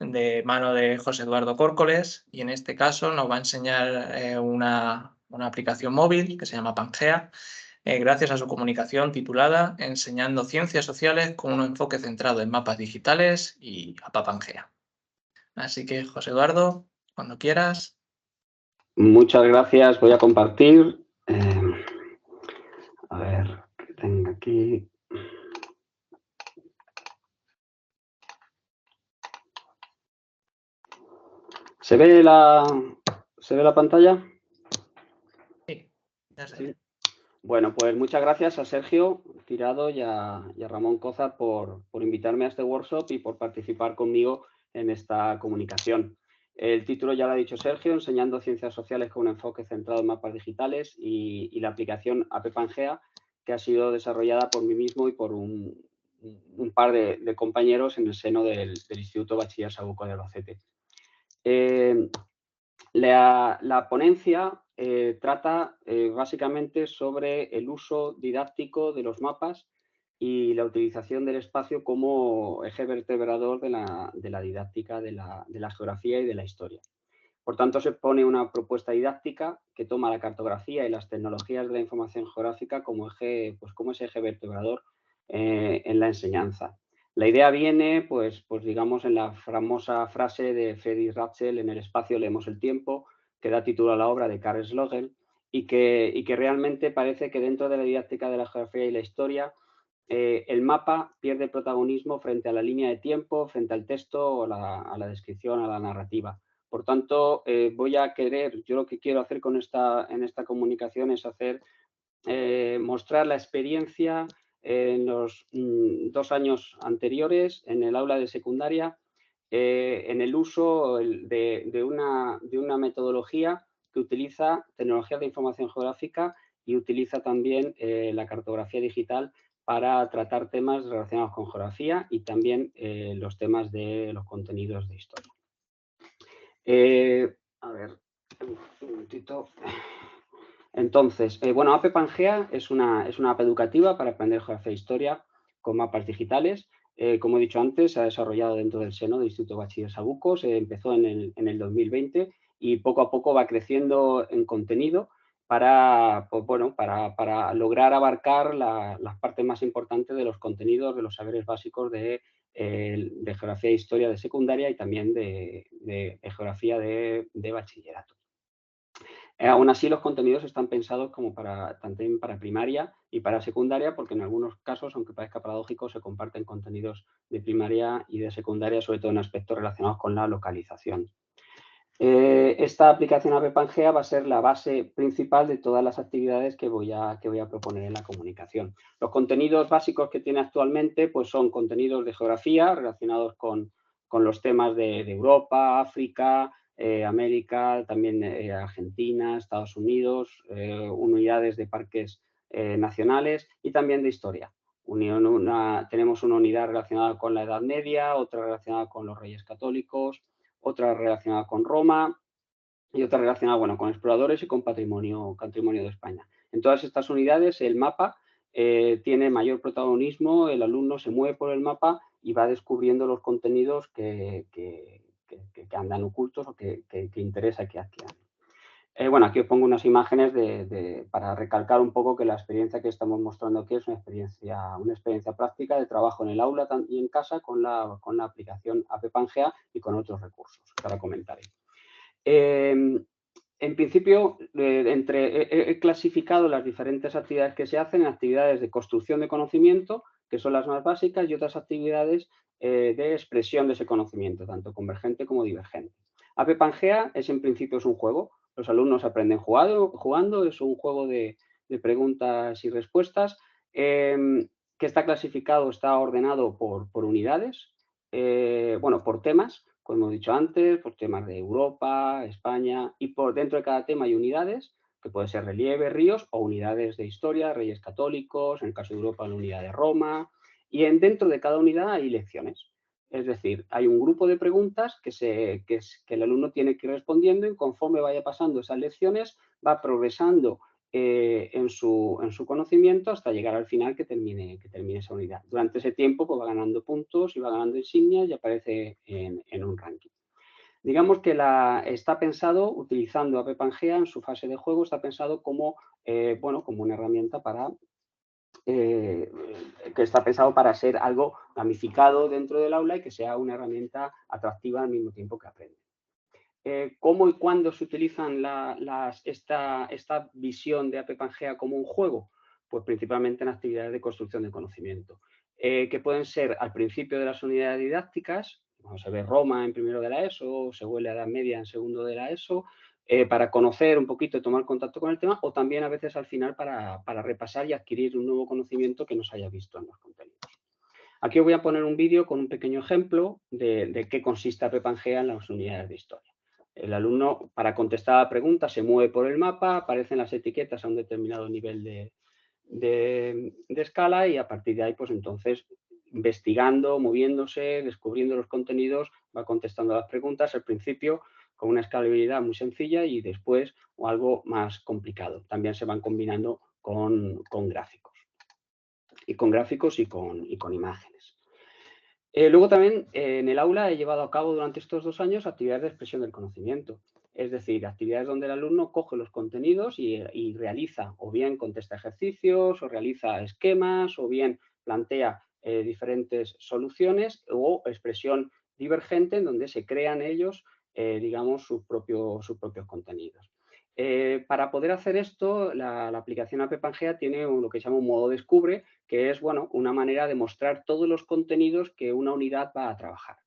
de mano de José Eduardo Córcoles, y en este caso nos va a enseñar una aplicación móvil que se llama Pangea, gracias a su comunicación titulada Enseñando Ciencias Sociales con un enfoque centrado en mapas digitales y APA Pangea. Así que, José Eduardo, cuando quieras. Muchas gracias. Voy a compartir. A ver, ¿qué tengo aquí? ¿Se ve la pantalla? Sí, ya se ve. Bueno, pues muchas gracias a Sergio Tirado y a Ramón Cózar por invitarme a este workshop y por participar conmigo en esta comunicación. El título ya lo ha dicho Sergio, Enseñando Ciencias Sociales con un enfoque centrado en mapas digitales, y la aplicación AP Pangea, que ha sido desarrollada por mí mismo y por un par de compañeros en el seno del Instituto Bachiller Sabuco de Albacete. La ponencia trata básicamente sobre el uso didáctico de los mapas y la utilización del espacio como eje vertebrador de la didáctica de la geografía y de la historia. Por tanto, se pone una propuesta didáctica que toma la cartografía y las tecnologías de la información geográfica como ese eje vertebrador en la enseñanza. La idea viene, pues digamos, en la famosa frase de Friedrich Ratzel, en el espacio leemos el tiempo, que da título a la obra de Karl Slogel, y que realmente parece que dentro de la didáctica de la geografía y la historia el mapa pierde protagonismo frente a la línea de tiempo, frente al texto, a la descripción, a la narrativa. Por tanto, yo lo que quiero hacer en esta comunicación es mostrar la experiencia en los 2 años anteriores en el aula de secundaria, en el uso de una metodología que utiliza tecnologías de información geográfica y utiliza también la cartografía digital para tratar temas relacionados con geografía y también los temas de los contenidos de historia. A ver, un momentito. Entonces, bueno, AP Pangea es una app educativa para aprender geografía e historia con mapas digitales. Como he dicho antes, se ha desarrollado dentro del seno del Instituto Bachiller Sabuco, se empezó en el 2020 y poco a poco va creciendo en contenido para lograr abarcar las partes más importantes de los contenidos, de los saberes básicos de geografía e historia de secundaria y también de geografía de bachillerato. Aún así, los contenidos están pensados como también para primaria y para secundaria, porque en algunos casos, aunque parezca paradójico, se comparten contenidos de primaria y de secundaria, sobre todo en aspectos relacionados con la localización. Esta aplicación AP Pangea va a ser la base principal de todas las actividades que voy a proponer en la comunicación. Los contenidos básicos que tiene actualmente pues son contenidos de geografía relacionados con los temas de Europa, África, América, también Argentina, Estados Unidos, unidades de parques nacionales y también de historia. Tenemos una unidad relacionada con la Edad Media, otra relacionada con los Reyes Católicos, otra relacionada con Roma y otra relacionada con exploradores y con patrimonio de España. En todas estas unidades el mapa tiene mayor protagonismo, el alumno se mueve por el mapa y va descubriendo los contenidos que andan ocultos o que interesa que adquieran. Aquí os pongo unas imágenes para recalcar un poco que la experiencia que estamos mostrando aquí es una experiencia práctica de trabajo en el aula y en casa con la aplicación AP Pangea y con otros recursos que ahora comentaré. En principio, he clasificado las diferentes actividades que se hacen en actividades de construcción de conocimiento, que son las más básicas, y otras actividades de expresión de ese conocimiento, tanto convergente como divergente. AP Pangea en principio es un juego. Los alumnos aprenden jugando, es un juego de preguntas y respuestas que está clasificado, está ordenado por unidades, por temas, como hemos dicho antes, por temas de Europa, España, y por dentro de cada tema hay unidades, que pueden ser relieve, ríos o unidades de historia, reyes católicos, en el caso de Europa la unidad de Roma, y dentro de cada unidad hay lecciones. Es decir, hay un grupo de preguntas que el alumno tiene que ir respondiendo y conforme vaya pasando esas lecciones va progresando en su conocimiento hasta llegar al final que termine esa unidad. Durante ese tiempo pues, va ganando puntos y va ganando insignias y aparece en un ranking. Digamos que está pensado, utilizando AP Pangea en su fase de juego, está pensado como una herramienta que está pensado para ser algo gamificado dentro del aula y que sea una herramienta atractiva al mismo tiempo que aprende. ¿Cómo y cuándo se utilizan esta visión de AP Pangea como un juego? Pues principalmente en actividades de construcción de conocimiento, que pueden ser al principio de las unidades didácticas, cuando se ve Roma en primero de la ESO, se huele a Edad Media en segundo de la ESO, para conocer un poquito y tomar contacto con el tema, o también a veces al final para repasar y adquirir un nuevo conocimiento que no se haya visto en los contenidos. Aquí os voy a poner un vídeo con un pequeño ejemplo de qué consiste AP Pangea en las unidades de historia. El alumno, para contestar a la pregunta, se mueve por el mapa, aparecen las etiquetas a un determinado nivel de escala y a partir de ahí, pues entonces, investigando, moviéndose, descubriendo los contenidos, va contestando a las preguntas, al principio con una escalabilidad muy sencilla y después algo más complicado. También se van combinando con gráficos. Y con gráficos y con imágenes. Luego también en el aula he llevado a cabo durante estos 2 años actividades de expresión del conocimiento. Es decir, actividades donde el alumno coge los contenidos y realiza, o bien contesta ejercicios, o realiza esquemas, o bien plantea diferentes soluciones o expresión divergente en donde se crean ellos, digamos, sus propios contenidos. Para poder hacer esto, la aplicación App Pangea tiene lo que se llama un modo descubre, que es una manera de mostrar todos los contenidos que una unidad va a trabajar.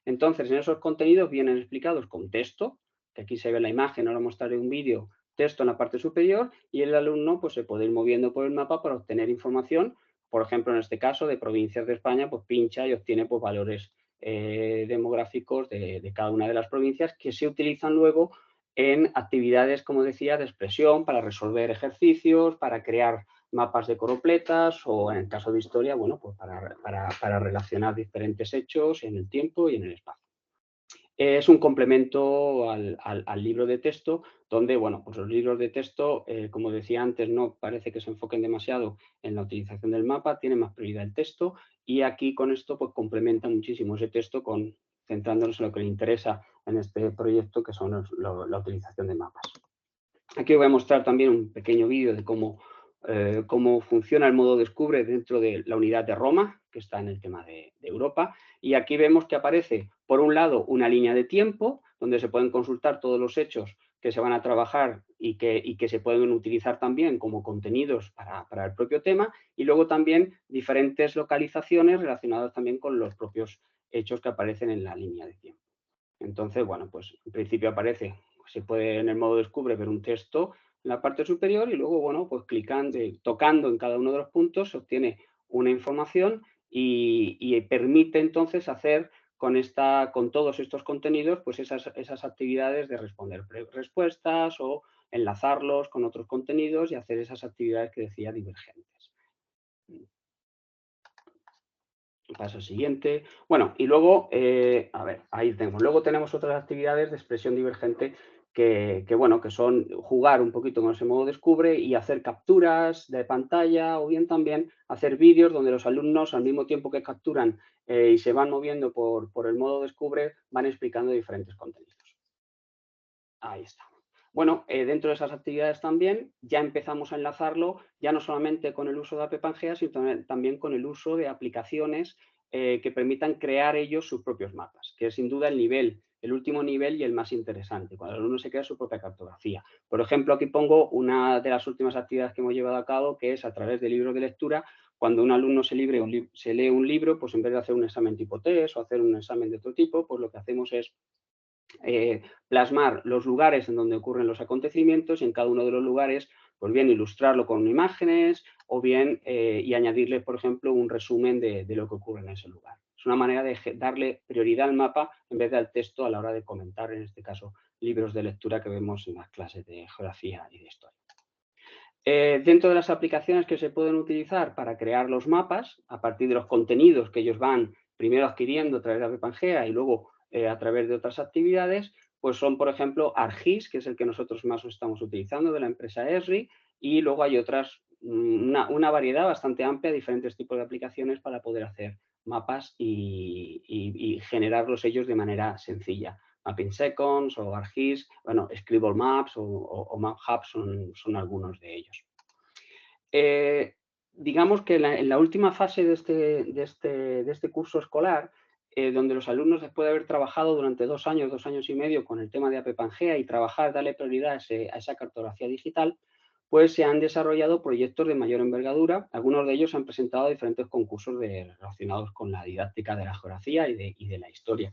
Entonces, en esos contenidos vienen explicados con texto, que aquí se ve la imagen, ahora mostraré un vídeo, texto en la parte superior, y el alumno pues, se puede ir moviendo por el mapa para obtener información. Por ejemplo, en este caso, de provincias de España, pues pincha y obtiene pues, valores demográficos de cada una de las provincias que se utilizan luego en actividades, como decía, de expresión, para resolver ejercicios, para crear mapas de coropletas o, en el caso de historia, bueno, pues para relacionar diferentes hechos en el tiempo y en el espacio. Es un complemento al libro de texto, donde, bueno, pues los libros de texto, como decía antes, no parece que se enfoquen demasiado en la utilización del mapa, tiene más prioridad el texto, y aquí con esto pues complementa muchísimo ese texto centrándonos en lo que le interesa en este proyecto, que son la utilización de mapas. Aquí os voy a mostrar también un pequeño vídeo de cómo funciona el modo descubre dentro de la unidad de Roma, que está en el tema de Europa. Y aquí vemos que aparece, por un lado, una línea de tiempo, donde se pueden consultar todos los hechos que se van a trabajar y que se pueden utilizar también como contenidos para el propio tema. Y luego también diferentes localizaciones relacionadas también con los propios hechos que aparecen en la línea de tiempo. Entonces, bueno, pues en principio aparece, se puede en el modo descubre ver un texto en la parte superior y luego, bueno, pues tocando en cada uno de los puntos se obtiene una información y permite entonces hacer con todos estos contenidos pues esas actividades de responder respuestas o enlazarlos con otros contenidos y hacer esas actividades que decía divergentes. Paso al siguiente. Bueno, y luego, a ver, ahí tenemos. Luego tenemos otras actividades de expresión divergente que son jugar un poquito con ese modo descubre y hacer capturas de pantalla o bien también hacer vídeos donde los alumnos al mismo tiempo que capturan y se van moviendo por el modo descubre van explicando diferentes contenidos. Ahí está. Bueno, dentro de esas actividades también ya empezamos a enlazarlo ya no solamente con el uso de App Pangea, sino también con el uso de aplicaciones que permitan crear ellos sus propios mapas, que es sin duda el último nivel y el más interesante, cuando el alumno se crea su propia cartografía. Por ejemplo, aquí pongo una de las últimas actividades que hemos llevado a cabo, que es a través de libros de lectura. Cuando un alumno se lee un libro, pues en vez de hacer un examen tipo test o hacer un examen de otro tipo, pues lo que hacemos es plasmar los lugares en donde ocurren los acontecimientos y en cada uno de los lugares, pues bien ilustrarlo con imágenes o bien y añadirle, por ejemplo, un resumen de lo que ocurre en ese lugar. Es una manera de darle prioridad al mapa en vez del texto a la hora de comentar, en este caso, libros de lectura que vemos en las clases de geografía y de historia. Dentro de las aplicaciones que se pueden utilizar para crear los mapas, a partir de los contenidos que ellos van primero adquiriendo a través de App Pangea y luego a través de otras actividades, pues son, por ejemplo, ArcGIS, que es el que nosotros más estamos utilizando de la empresa Esri, y luego hay otras, una variedad bastante amplia de diferentes tipos de aplicaciones para poder hacer mapas y generarlos ellos de manera sencilla. Mapping Seconds o ArcGIS, bueno, Scribble Maps o MapHub son algunos de ellos. Digamos que en la última fase de este curso escolar, donde los alumnos, después de haber trabajado durante 2 años y medio con el tema de App Pangea y darle prioridad a esa cartografía digital, pues se han desarrollado proyectos de mayor envergadura. Algunos de ellos han presentado diferentes concursos relacionados con la didáctica de la geografía y de la historia.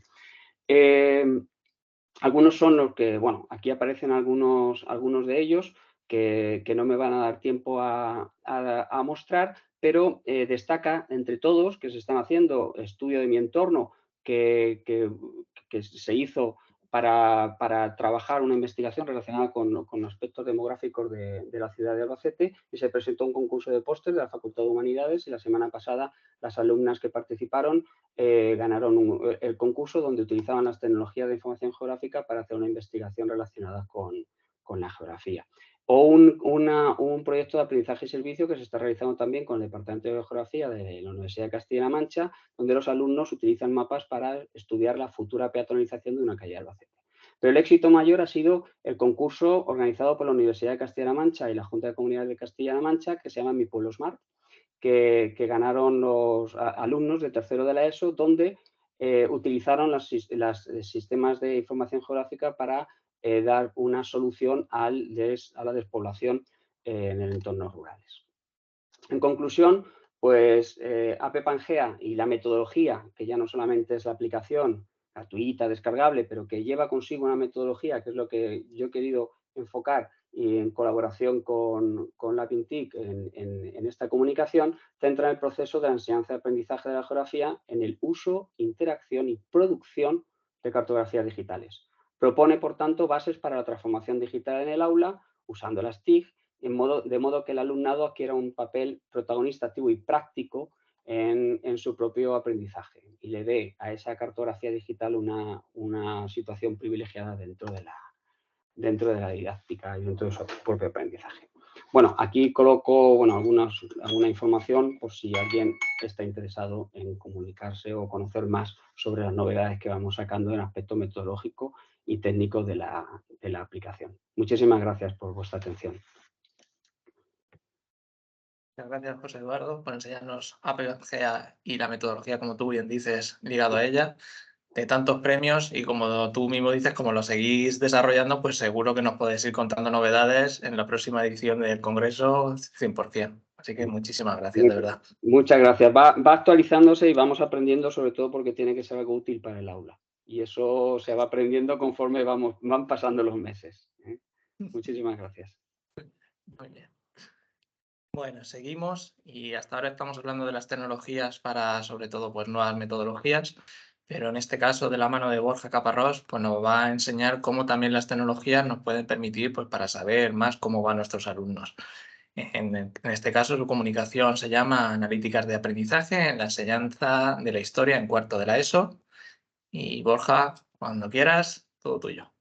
Algunos son los que, bueno, aquí aparecen algunos de ellos que no me van a dar tiempo a mostrar, pero destaca entre todos que se están haciendo estudio de mi entorno que se hizo para trabajar una investigación relacionada con aspectos demográficos de la ciudad de Albacete y se presentó un concurso de póster de la Facultad de Humanidades y la semana pasada las alumnas que participaron ganaron el concurso donde utilizaban las tecnologías de información geográfica para hacer una investigación relacionada con la geografía. O un proyecto de aprendizaje y servicio que se está realizando también con el Departamento de Geografía de la Universidad de Castilla-La Mancha, donde los alumnos utilizan mapas para estudiar la futura peatonalización de una calle de Albacete. Pero el éxito mayor ha sido el concurso organizado por la Universidad de Castilla-La Mancha y la Junta de Comunidades de Castilla-La Mancha, que se llama Mi Pueblo Smart, que ganaron los alumnos de tercero de la ESO, donde utilizaron los sistemas de información geográfica para dar una solución a la despoblación en el entornos rurales. En conclusión, pues AP Pangea y la metodología, que ya no solamente es la aplicación gratuita, descargable, pero que lleva consigo una metodología, que es lo que yo he querido enfocar y en colaboración con la PINTIC en esta comunicación, centra el proceso de la enseñanza y aprendizaje de la geografía en el uso, interacción y producción de cartografías digitales. Propone, por tanto, bases para la transformación digital en el aula, usando las TIC, de modo que el alumnado adquiera un papel protagonista, activo y práctico en su propio aprendizaje y le dé a esa cartografía digital una situación privilegiada dentro de la didáctica y dentro de su propio aprendizaje. Bueno, aquí coloco alguna información por si alguien está interesado en comunicarse o conocer más sobre las novedades que vamos sacando en el aspecto metodológico y técnico de la aplicación. Muchísimas gracias por vuestra atención. Muchas gracias, José Eduardo, por enseñarnos AP Pangea y la metodología, como tú bien dices, ligado a ella, de tantos premios, y como tú mismo dices, como lo seguís desarrollando, pues seguro que nos podéis ir contando novedades en la próxima edición del Congreso 100%. Así que muchísimas gracias, de verdad. Muchas gracias. Va actualizándose y vamos aprendiendo, sobre todo porque tiene que ser algo útil para el aula. Y eso se va aprendiendo conforme van pasando los meses. Muchísimas gracias. Muy bien. Bueno, seguimos y hasta ahora estamos hablando de las tecnologías para, sobre todo, pues nuevas metodologías, pero en este caso, de la mano de Borja Caparrós, pues nos va a enseñar cómo también las tecnologías nos pueden permitir, pues, para saber más cómo van nuestros alumnos. En este caso, su comunicación se llama Analíticas de Aprendizaje en la enseñanza de la historia en cuarto de la ESO. Y Borja, cuando quieras, todo tuyo.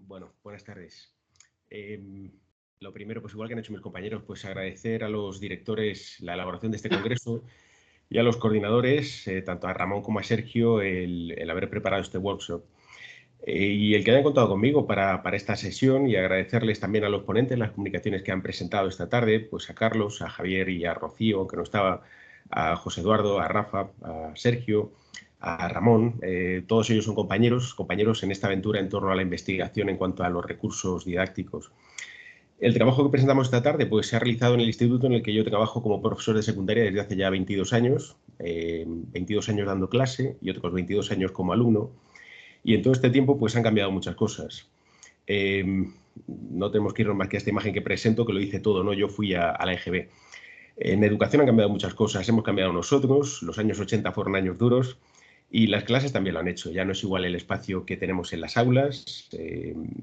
Bueno, buenas tardes. Lo primero, pues igual que han hecho mis compañeros, pues agradecer a los directores la elaboración de este congreso y a los coordinadores, tanto a Ramón como a Sergio, el haber preparado este workshop. Y el que hayan contado conmigo para esta sesión, y agradecerles también a los ponentes las comunicaciones que han presentado esta tarde, pues a Carlos, a Javier y a Rocío, aunque no estaba, a José Eduardo, a Rafa, a Sergio, a Ramón. Todos ellos son compañeros en esta aventura en torno a la investigación en cuanto a los recursos didácticos. El trabajo que presentamos esta tarde pues, se ha realizado en el instituto en el que yo trabajo como profesor de secundaria desde hace ya 22 años, 22 años dando clase y otros 22 años como alumno. Y en todo este tiempo pues, han cambiado muchas cosas. No tenemos que irnos más que a esta imagen que presento, que lo dice todo, ¿no? Yo fui a la EGB. En educación han cambiado muchas cosas, hemos cambiado nosotros, los años 80 fueron años duros, y las clases también lo han hecho. Ya no es igual el espacio que tenemos en las aulas,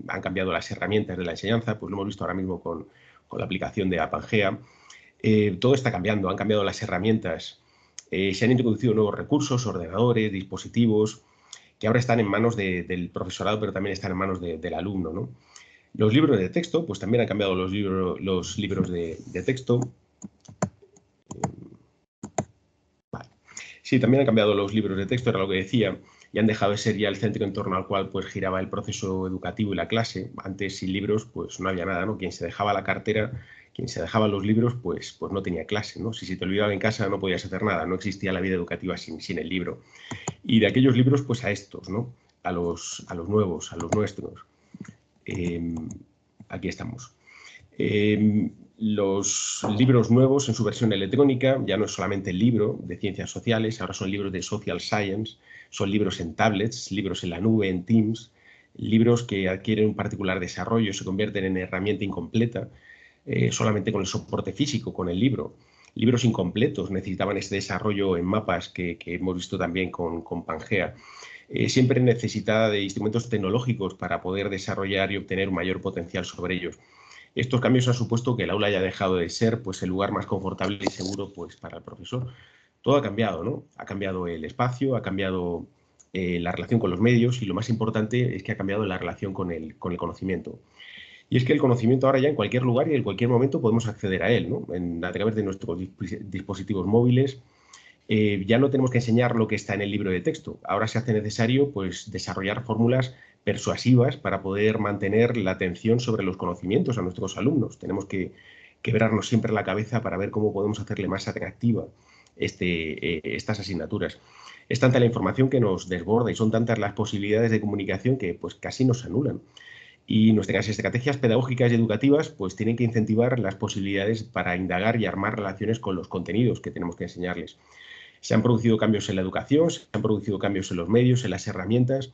han cambiado las herramientas de la enseñanza, pues lo hemos visto ahora mismo con la aplicación de Pangea. Todo está cambiando, han cambiado las herramientas, se han introducido nuevos recursos, ordenadores, dispositivos, que ahora están en manos del profesorado, pero también están en manos del alumno, ¿no? Los libros de texto, pues también han cambiado los libros de texto. Sí, también han cambiado los libros de texto, era lo que decía, y han dejado de ser ya el centro en torno al cual pues, giraba el proceso educativo y la clase. Antes, sin libros, pues no había nada, ¿no? Quien se dejaba la cartera, quien se dejaba los libros, pues no tenía clase, ¿no? Si se te olvidaba en casa no podías hacer nada, no existía la vida educativa sin el libro. Y de aquellos libros, pues a estos, ¿no? A los nuevos, a los nuestros. Aquí estamos. Los libros nuevos en su versión electrónica ya no es solamente el libro de ciencias sociales, ahora son libros de social science, son libros en tablets, libros en la nube, en Teams, libros que adquieren un particular desarrollo, se convierten en herramienta incompleta, solamente con el soporte físico, con el libro. Libros incompletos necesitaban este desarrollo en mapas que hemos visto también con Pangea. Siempre necesitada de instrumentos tecnológicos para poder desarrollar y obtener un mayor potencial sobre ellos. Estos cambios han supuesto que el aula haya dejado de ser pues, el lugar más confortable y seguro pues, para el profesor. Todo ha cambiado, ¿no? Ha cambiado el espacio, ha cambiado la relación con los medios y lo más importante es que ha cambiado la relación con el conocimiento. Y es que el conocimiento ahora ya en cualquier lugar y en cualquier momento podemos acceder a él, ¿no? A través de nuestros dispositivos móviles. Ya no tenemos que enseñar lo que está en el libro de texto. Ahora se hace necesario pues, desarrollar fórmulas persuasivas para poder mantener la atención sobre los conocimientos a nuestros alumnos. Tenemos que quebrarnos siempre la cabeza para ver cómo podemos hacerle más atractiva estas asignaturas. Es tanta la información que nos desborda y son tantas las posibilidades de comunicación que pues casi nos anulan. Y nuestras estrategias pedagógicas y educativas pues tienen que incentivar las posibilidades para indagar y armar relaciones con los contenidos que tenemos que enseñarles. Se han producido cambios en la educación, se han producido cambios en los medios, en las herramientas.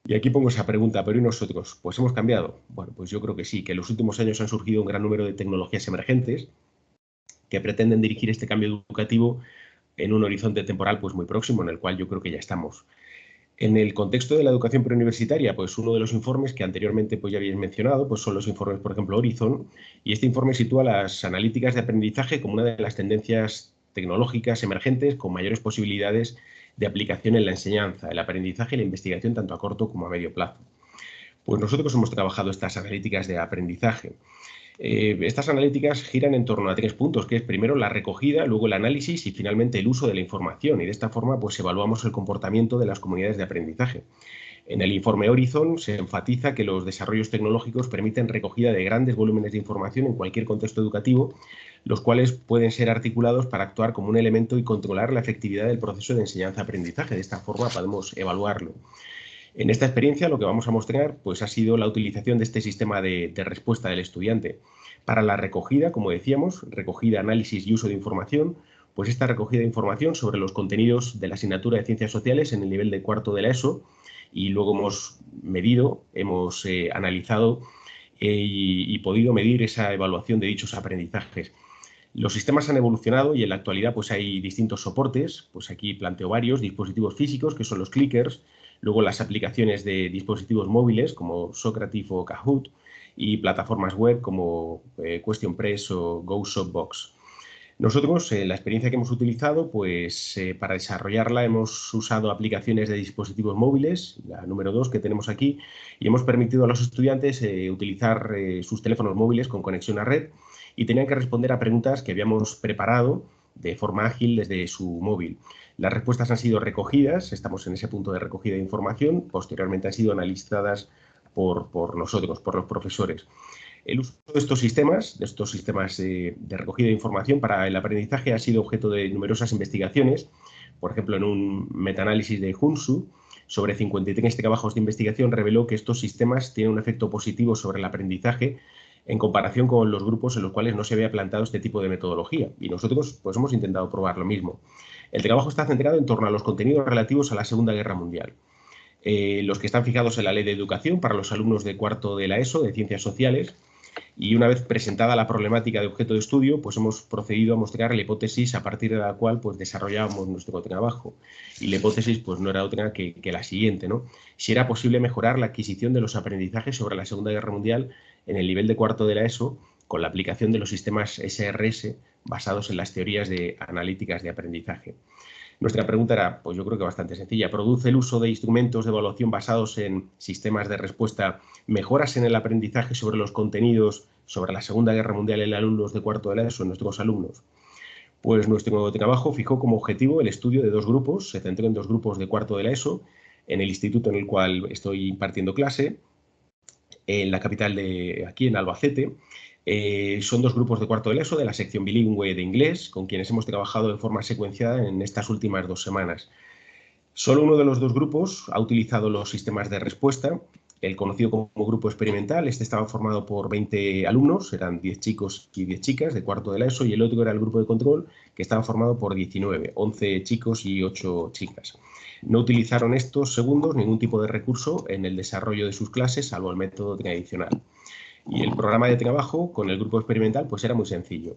Y aquí pongo esa pregunta, ¿pero y nosotros? ¿Pues hemos cambiado? Bueno, pues yo creo que sí, que en los últimos años han surgido un gran número de tecnologías emergentes que pretenden dirigir este cambio educativo en un horizonte temporal pues muy próximo, en el cual yo creo que ya estamos. En el contexto de la educación preuniversitaria, pues uno de los informes que anteriormente pues ya habéis mencionado, pues son los informes, por ejemplo, Horizon, y este informe sitúa las analíticas de aprendizaje como una de las tendencias tecnológicas emergentes con mayores posibilidades de aplicación en la enseñanza, el aprendizaje y la investigación tanto a corto como a medio plazo. Pues nosotros hemos trabajado estas analíticas de aprendizaje. Estas analíticas giran en torno a 3 puntos, que es primero la recogida, luego el análisis y finalmente el uso de la información. Y de esta forma pues evaluamos el comportamiento de las comunidades de aprendizaje. En el informe Horizon se enfatiza que los desarrollos tecnológicos permiten recogida de grandes volúmenes de información en cualquier contexto educativo, los cuales pueden ser articulados para actuar como un elemento y controlar la efectividad del proceso de enseñanza-aprendizaje. De esta forma podemos evaluarlo. En esta experiencia lo que vamos a mostrar pues, ha sido la utilización de este sistema de respuesta del estudiante. Para la recogida, como decíamos, recogida, análisis y uso de información, pues esta recogida de información sobre los contenidos de la asignatura de Ciencias Sociales en el nivel de cuarto de la ESO, y luego hemos medido, hemos analizado y podido medir esa evaluación de dichos aprendizajes. Los sistemas han evolucionado y en la actualidad pues hay distintos soportes, pues aquí planteo varios, dispositivos físicos que son los clickers, luego las aplicaciones de dispositivos móviles como Socrative o Kahoot y plataformas web como QuestionPress o GoShopbox. Nosotros, la experiencia que hemos utilizado, pues para desarrollarla hemos usado aplicaciones de dispositivos móviles, la número 2 que tenemos aquí, y hemos permitido a los estudiantes utilizar sus teléfonos móviles con conexión a red y tenían que responder a preguntas que habíamos preparado de forma ágil desde su móvil. Las respuestas han sido recogidas, estamos en ese punto de recogida de información, posteriormente han sido analizadas por nosotros, por los profesores. El uso de estos sistemas de recogida de información para el aprendizaje ha sido objeto de numerosas investigaciones, por ejemplo, en un metaanálisis de Hunsu, sobre 53 trabajos de investigación reveló que estos sistemas tienen un efecto positivo sobre el aprendizaje en comparación con los grupos en los cuales no se había plantado este tipo de metodología. Y nosotros pues, hemos intentado probar lo mismo. El trabajo está centrado en torno a los contenidos relativos a la Segunda Guerra Mundial. Los que están fijados en la Ley de Educación para los alumnos de cuarto de la ESO, de Ciencias Sociales, y una vez presentada la problemática de objeto de estudio, pues hemos procedido a mostrar la hipótesis a partir de la cual pues, desarrollábamos nuestro trabajo. Y la hipótesis pues, no era otra que la siguiente, ¿no? Si era posible mejorar la adquisición de los aprendizajes sobre la Segunda Guerra Mundial en el nivel de cuarto de la ESO con la aplicación de los sistemas SRS basados en las teorías de analíticas de aprendizaje. Nuestra pregunta era, pues yo creo que bastante sencilla. ¿Produce el uso de instrumentos de evaluación basados en sistemas de respuesta mejoras en el aprendizaje sobre los contenidos sobre la Segunda Guerra Mundial en alumnos de cuarto de la ESO, nuestros alumnos? Pues nuestro trabajo fijó como objetivo el estudio de 2 grupos, se centró en 2 grupos de cuarto de la ESO, en el instituto en el cual estoy impartiendo clase, en la capital de aquí, en Albacete. Son 2 grupos de cuarto de la ESO de la sección bilingüe de inglés, con quienes hemos trabajado de forma secuenciada en estas últimas 2 semanas. Solo uno de los 2 grupos ha utilizado los sistemas de respuesta, el conocido como grupo experimental. Este estaba formado por 20 alumnos, eran 10 chicos y 10 chicas de cuarto de la ESO, y el otro era el grupo de control, que estaba formado por 19, 11 chicos y 8 chicas. No utilizaron estos segundos ningún tipo de recurso en el desarrollo de sus clases, salvo el método tradicional. Y el programa de trabajo con el grupo experimental pues era muy sencillo.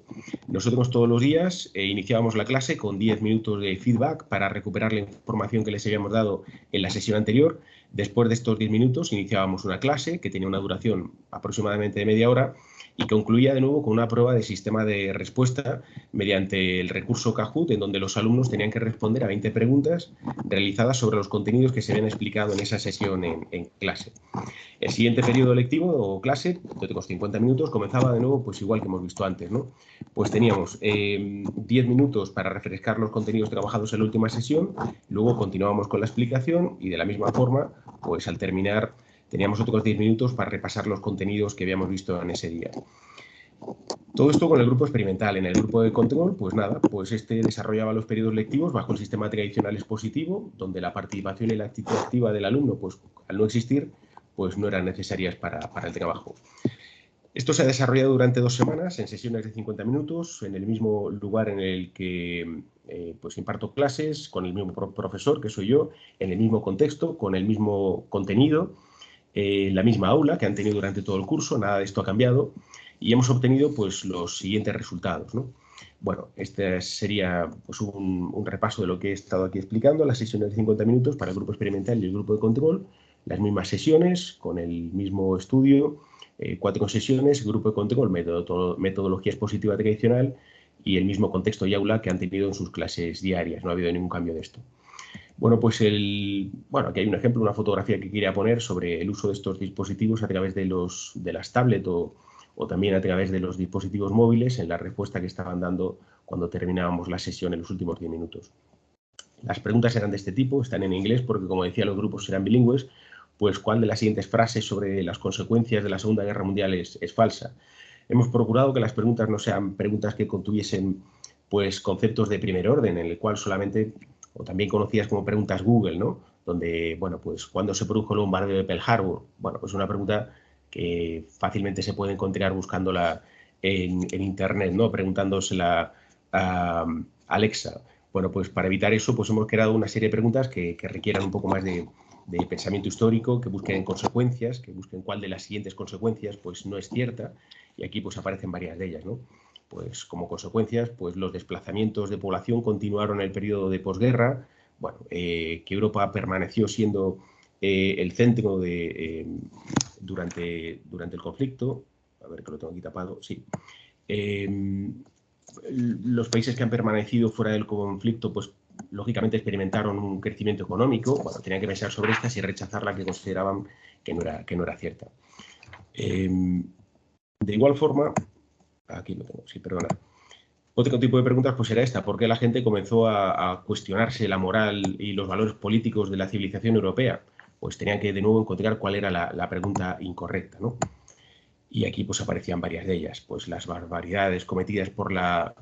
Nosotros todos los días iniciábamos la clase con 10 minutos de feedback para recuperar la información que les habíamos dado en la sesión anterior. Después de estos 10 minutos iniciábamos una clase que tenía una duración aproximadamente de media hora y concluía de nuevo con una prueba de sistema de respuesta mediante el recurso Kahoot, en donde los alumnos tenían que responder a 20 preguntas realizadas sobre los contenidos que se habían explicado en esa sesión en clase. El siguiente periodo lectivo o clase, de otros 50 minutos, comenzaba de nuevo pues igual que hemos visto antes, ¿no? Pues teníamos 10 minutos para refrescar los contenidos trabajados en la última sesión, luego continuábamos con la explicación y de la misma forma, pues al terminar teníamos otros 10 minutos para repasar los contenidos que habíamos visto en ese día. Todo esto con el grupo experimental. En el grupo de control, pues nada, pues este desarrollaba los periodos lectivos bajo el sistema tradicional expositivo, donde la participación y la actitud activa del alumno, pues al no existir, pues no eran necesarias para el trabajo. Esto se ha desarrollado durante 2 semanas en sesiones de 50 minutos, en el mismo lugar en el que pues imparto clases, con el mismo profesor, que soy yo, en el mismo contexto, con el mismo contenido, la misma aula que han tenido durante todo el curso, nada de esto ha cambiado, y hemos obtenido pues los siguientes resultados, ¿no? Bueno, este sería pues, un repaso de lo que he estado aquí explicando, las sesiones de 50 minutos para el grupo experimental y el grupo de control, las mismas sesiones, con el mismo estudio, 4 sesiones, grupo de control, metodología expositiva tradicional y el mismo contexto y aula que han tenido en sus clases diarias, no ha habido ningún cambio de esto. Bueno, pues aquí hay un ejemplo, una fotografía que quería poner sobre el uso de estos dispositivos a través de las tablets o también a través de los dispositivos móviles en la respuesta que estaban dando cuando terminábamos la sesión en los últimos 10 minutos. Las preguntas eran de este tipo, están en inglés porque, como decía, los grupos eran bilingües. Pues, ¿cuál de las siguientes frases sobre las consecuencias de la Segunda Guerra Mundial es falsa? Hemos procurado que las preguntas no sean preguntas que contuviesen pues, conceptos de primer orden, en el cual solamente, o también conocidas como preguntas Google, ¿no? Donde, bueno, pues, ¿cuándo se produjo el bombardeo de Pearl Harbor? Bueno, pues una pregunta que fácilmente se puede encontrar buscándola en Internet, ¿no? Preguntándosela a Alexa. Bueno, pues para evitar eso, pues hemos creado una serie de preguntas que requieran un poco más de pensamiento histórico, que busquen consecuencias, que busquen cuál de las siguientes consecuencias pues no es cierta, y aquí pues aparecen varias de ellas, ¿no? Pues como consecuencias, pues los desplazamientos de población continuaron en el periodo de posguerra, bueno, que Europa permaneció siendo el centro durante el conflicto, a ver que lo tengo aquí tapado, sí. Los países que han permanecido fuera del conflicto, pues lógicamente experimentaron un crecimiento económico, bueno, tenían que pensar sobre estas y rechazar la que consideraban que no era cierta. De igual forma, aquí lo tengo, sí, perdona. Otro tipo de preguntas pues era esta: ¿por qué la gente comenzó a cuestionarse la moral y los valores políticos de la civilización europea? Pues tenían que de nuevo encontrar cuál era la pregunta incorrecta, ¿no? Y aquí pues aparecían varias de ellas, pues las barbaridades cometidas por la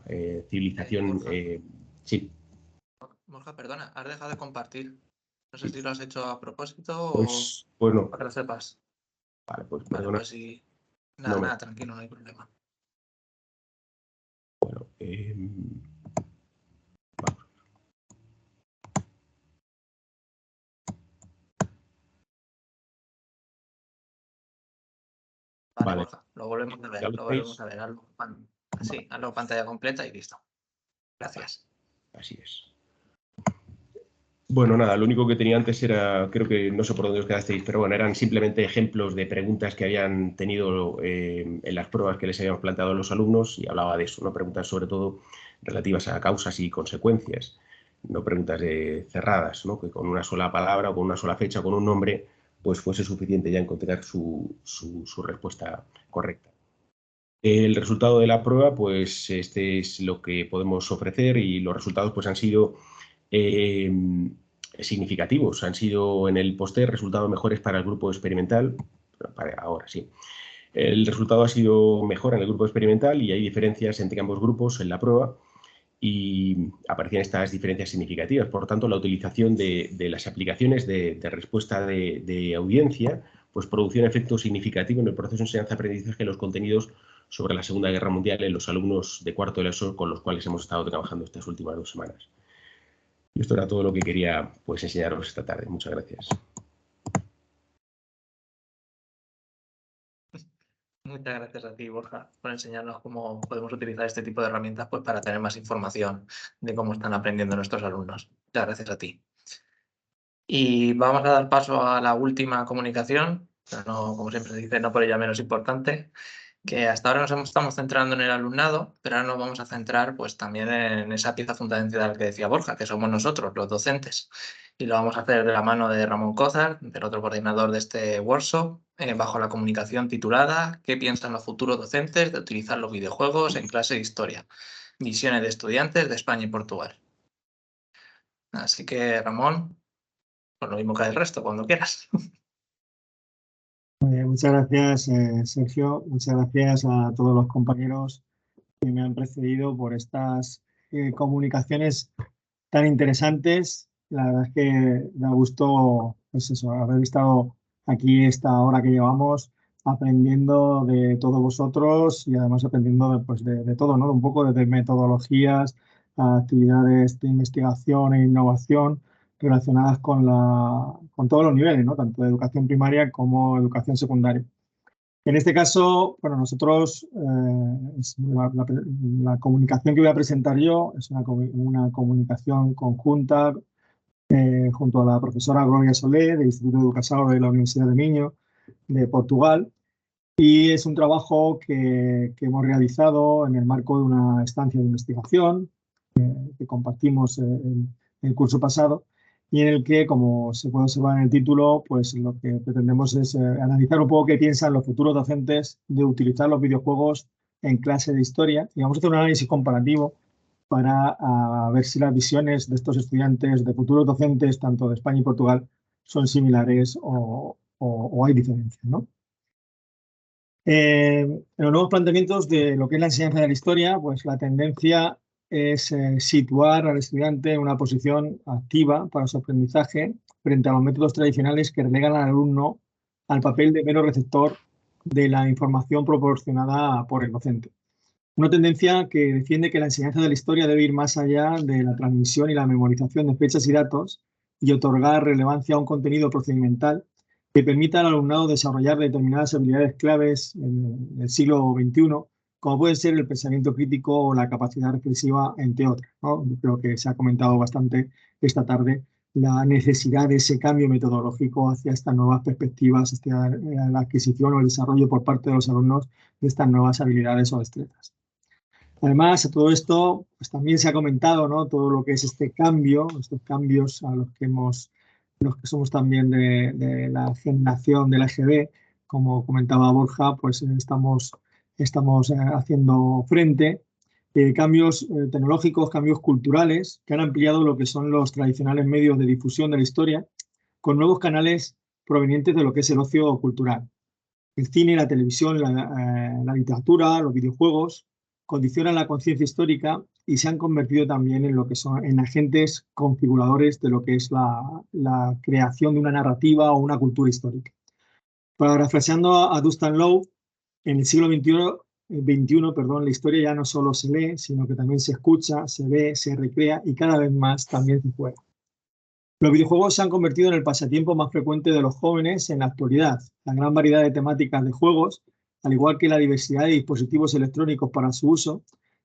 civilización. Sí. Borja, perdona, has dejado de compartir. No sé si lo has hecho a propósito Pues o no. para que lo sepas. Vale, pues Vale, perdona. pues sí. Nada, tranquilo, no hay problema. Bueno, vamos. Vale, Borja, lo volvemos a ver, ¿Ya lo tenéis? Hazlo pantalla completa y listo. Gracias. Así es. Bueno, nada, lo único que tenía antes era, creo que no sé por dónde os quedasteis, pero bueno, eran simplemente ejemplos de preguntas que habían tenido en las pruebas que les habíamos planteado a los alumnos, y hablaba de eso, ¿no? Preguntas sobre todo relativas a causas y consecuencias, no preguntas cerradas, ¿no? Que con una sola palabra o con una sola fecha o con un nombre, pues fuese suficiente ya encontrar su respuesta correcta. El resultado de la prueba, pues este es lo que podemos ofrecer, y los resultados pues han sido significativos. Han sido en el póster resultados mejores para el grupo experimental. Ahora sí. El resultado ha sido mejor en el grupo experimental y hay diferencias entre ambos grupos en la prueba, y aparecían estas diferencias significativas. Por lo tanto, la utilización de las aplicaciones de respuesta de audiencia pues producía un efecto significativo en el proceso de enseñanza-aprendizaje de los contenidos sobre la Segunda Guerra Mundial en los alumnos de cuarto de la ESO con los cuales hemos estado trabajando estas últimas 2 semanas. Y esto era todo lo que quería pues enseñaros esta tarde. Muchas gracias. Muchas gracias a ti, Borja, por enseñarnos cómo podemos utilizar este tipo de herramientas pues, para tener más información de cómo están aprendiendo nuestros alumnos. Muchas gracias a ti. Y vamos a dar paso a la última comunicación, pero no, como siempre se dice, no por ella menos importante, que hasta ahora nos estamos centrando en el alumnado, pero ahora nos vamos a centrar pues, también en esa pieza fundamental que decía Borja, que somos nosotros, los docentes. Y lo vamos a hacer de la mano de Ramón Cózar, del otro coordinador de este workshop, bajo la comunicación titulada ¿Qué piensan los futuros docentes de utilizar los videojuegos en clase de historia? Visiones de estudiantes de España y Portugal. Así que, Ramón, pues lo mismo que el resto, cuando quieras. Muchas gracias, Sergio. Muchas gracias a todos los compañeros que me han precedido por estas comunicaciones tan interesantes. La verdad es que da gusto, pues eso, haber estado aquí esta hora que llevamos aprendiendo de todos vosotros y además aprendiendo pues de todo, ¿no? Un poco desde metodologías, a actividades de investigación e innovación relacionadas con todos los niveles, ¿no? Tanto de educación primaria como educación secundaria. En este caso, bueno, nosotros, la comunicación que voy a presentar yo es una comunicación conjunta junto a la profesora Gloria Solé, del Instituto Educasao de la Universidad de Minho, de Portugal, y es un trabajo que hemos realizado en el marco de una estancia de investigación que compartimos el curso pasado, y en el que, como se puede observar en el título, pues lo que pretendemos es analizar un poco qué piensan los futuros docentes de utilizar los videojuegos en clase de historia, y vamos a hacer un análisis comparativo para ver si las visiones de estos estudiantes, de futuros docentes, tanto de España y Portugal, son similares o hay diferencias, ¿no? En los nuevos planteamientos de lo que es la enseñanza de la historia, pues la tendencia es situar al estudiante en una posición activa para su aprendizaje frente a los métodos tradicionales que relegan al alumno al papel de mero receptor de la información proporcionada por el docente. Una tendencia que defiende que la enseñanza de la historia debe ir más allá de la transmisión y la memorización de fechas y datos y otorgar relevancia a un contenido procedimental que permita al alumnado desarrollar determinadas habilidades claves en el siglo XXI, como puede ser el pensamiento crítico o la capacidad reflexiva, entre otras, ¿no? Creo que se ha comentado bastante esta tarde la necesidad de ese cambio metodológico hacia estas nuevas perspectivas, hacia la adquisición o el desarrollo por parte de los alumnos de estas nuevas habilidades o destrezas. Además, a todo esto, pues también se ha comentado, ¿no? Todo lo que es este cambio, estos cambios a los que somos también de la generación del EGB, como comentaba Borja, pues estamos haciendo frente. Cambios tecnológicos, cambios culturales, que han ampliado lo que son los tradicionales medios de difusión de la historia, con nuevos canales provenientes de lo que es el ocio cultural. El cine, la televisión, la literatura, los videojuegos, condicionan la conciencia histórica y se han convertido también en lo que son en agentes configuradores de lo que es la creación de una narrativa o una cultura histórica. Parafraseando a Dunstan Lowe, en el siglo XXI, la historia ya no solo se lee, sino que también se escucha, se ve, se recrea y cada vez más también se juega. Los videojuegos se han convertido en el pasatiempo más frecuente de los jóvenes en la actualidad. La gran variedad de temáticas de juegos, al igual que la diversidad de dispositivos electrónicos para su uso,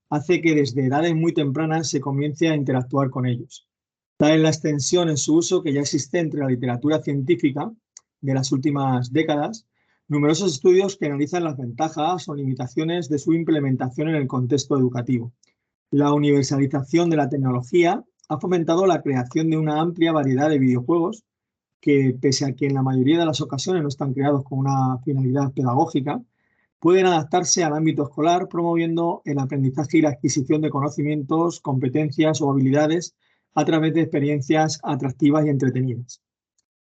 hace que desde edades muy tempranas se comience a interactuar con ellos. Tal es la extensión en su uso que ya existe entre la literatura científica de las últimas décadas, numerosos estudios que analizan las ventajas o limitaciones de su implementación en el contexto educativo. La universalización de la tecnología ha fomentado la creación de una amplia variedad de videojuegos que, pese a que en la mayoría de las ocasiones no están creados con una finalidad pedagógica, pueden adaptarse al ámbito escolar, promoviendo el aprendizaje y la adquisición de conocimientos, competencias o habilidades a través de experiencias atractivas y entretenidas.